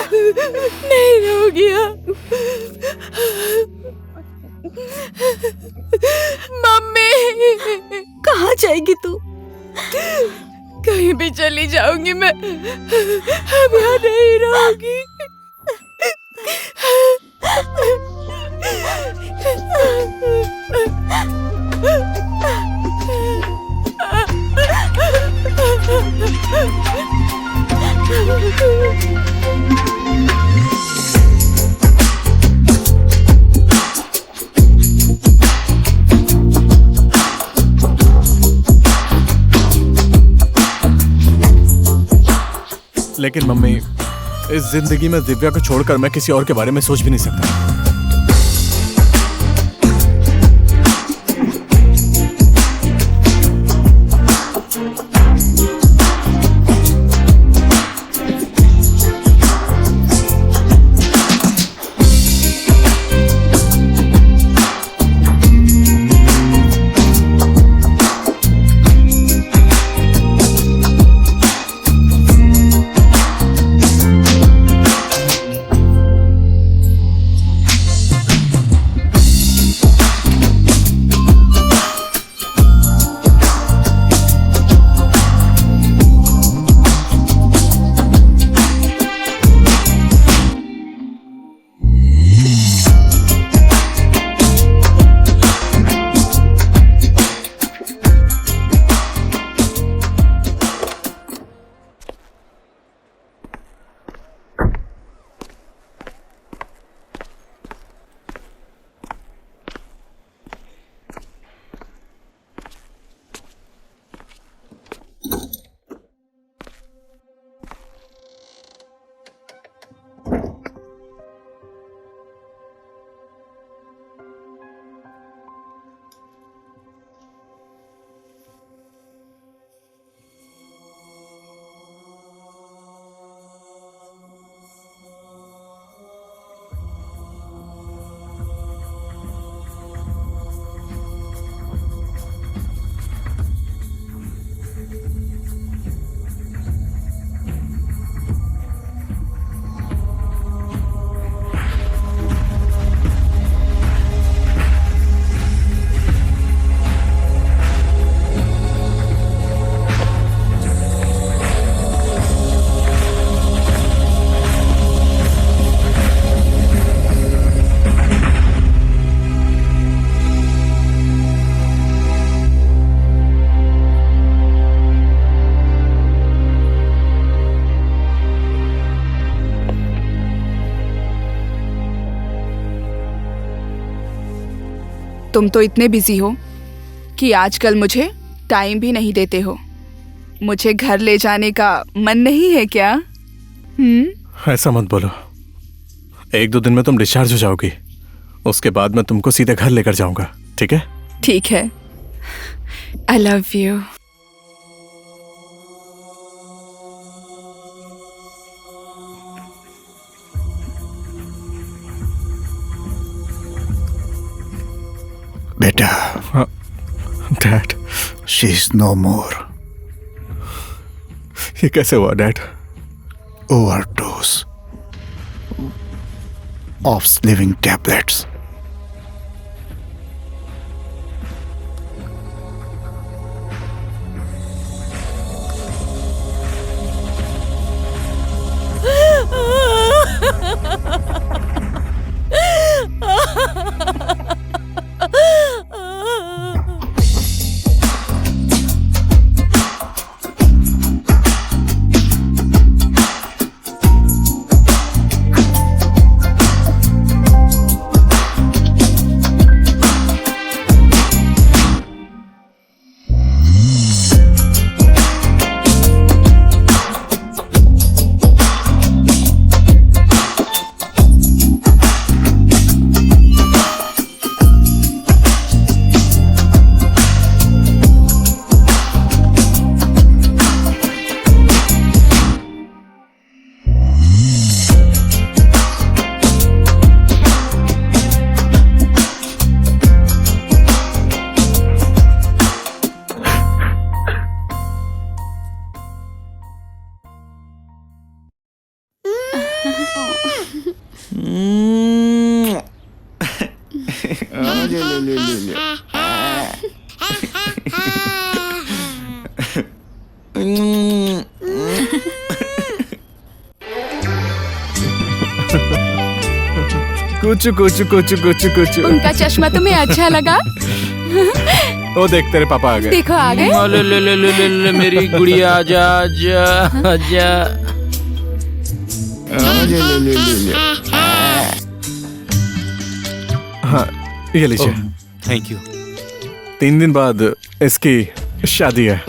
नहीं रहोगी आप। मम्मी, कहाँ जाएगी तू? कहीं भी चली जाऊंगी मैं, अब यहाँ नहीं रहूंगी। लेकिन मम्मी, इस जिंदगी में दिव्या को छोड़कर मैं किसी और के बारे में सोच भी नहीं सकता। तुम तो इतने बिजी हो कि आजकल मुझे टाइम भी नहीं देते हो। मुझे घर ले जाने का मन नहीं है क्या? ऐसा मत बोलो। 1-2 दिन में तुम डिस्चार्ज हो जाओगी, उसके बाद मैं तुमको सीधे घर लेकर जाऊंगा, ठीक है? ठीक है। I love you. बेटा, डैड, शी इज नो मोर। ये कैसे हुआ dad? Overdose of slewing tablets. कुछ। उनका चश्मा तुम्हें अच्छा लगा? वो देख, तेरे पापा आ गए। देखो आ गए। ले मेरी गुड़िया, आजा आजा आजा। हाँ, ये लीजिए। Thank you. 3 दिन बाद इसकी शादी है।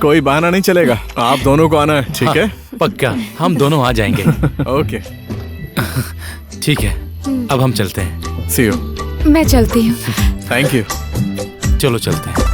कोई बहाना नहीं चलेगा, आप दोनों को आना है, ठीक है? पक्का, हम दोनों आ जाएंगे। ओके, ठीक है, अब हम चलते हैं। सी यू। मैं चलती हूँ। Thank you. चलो चलते हैं।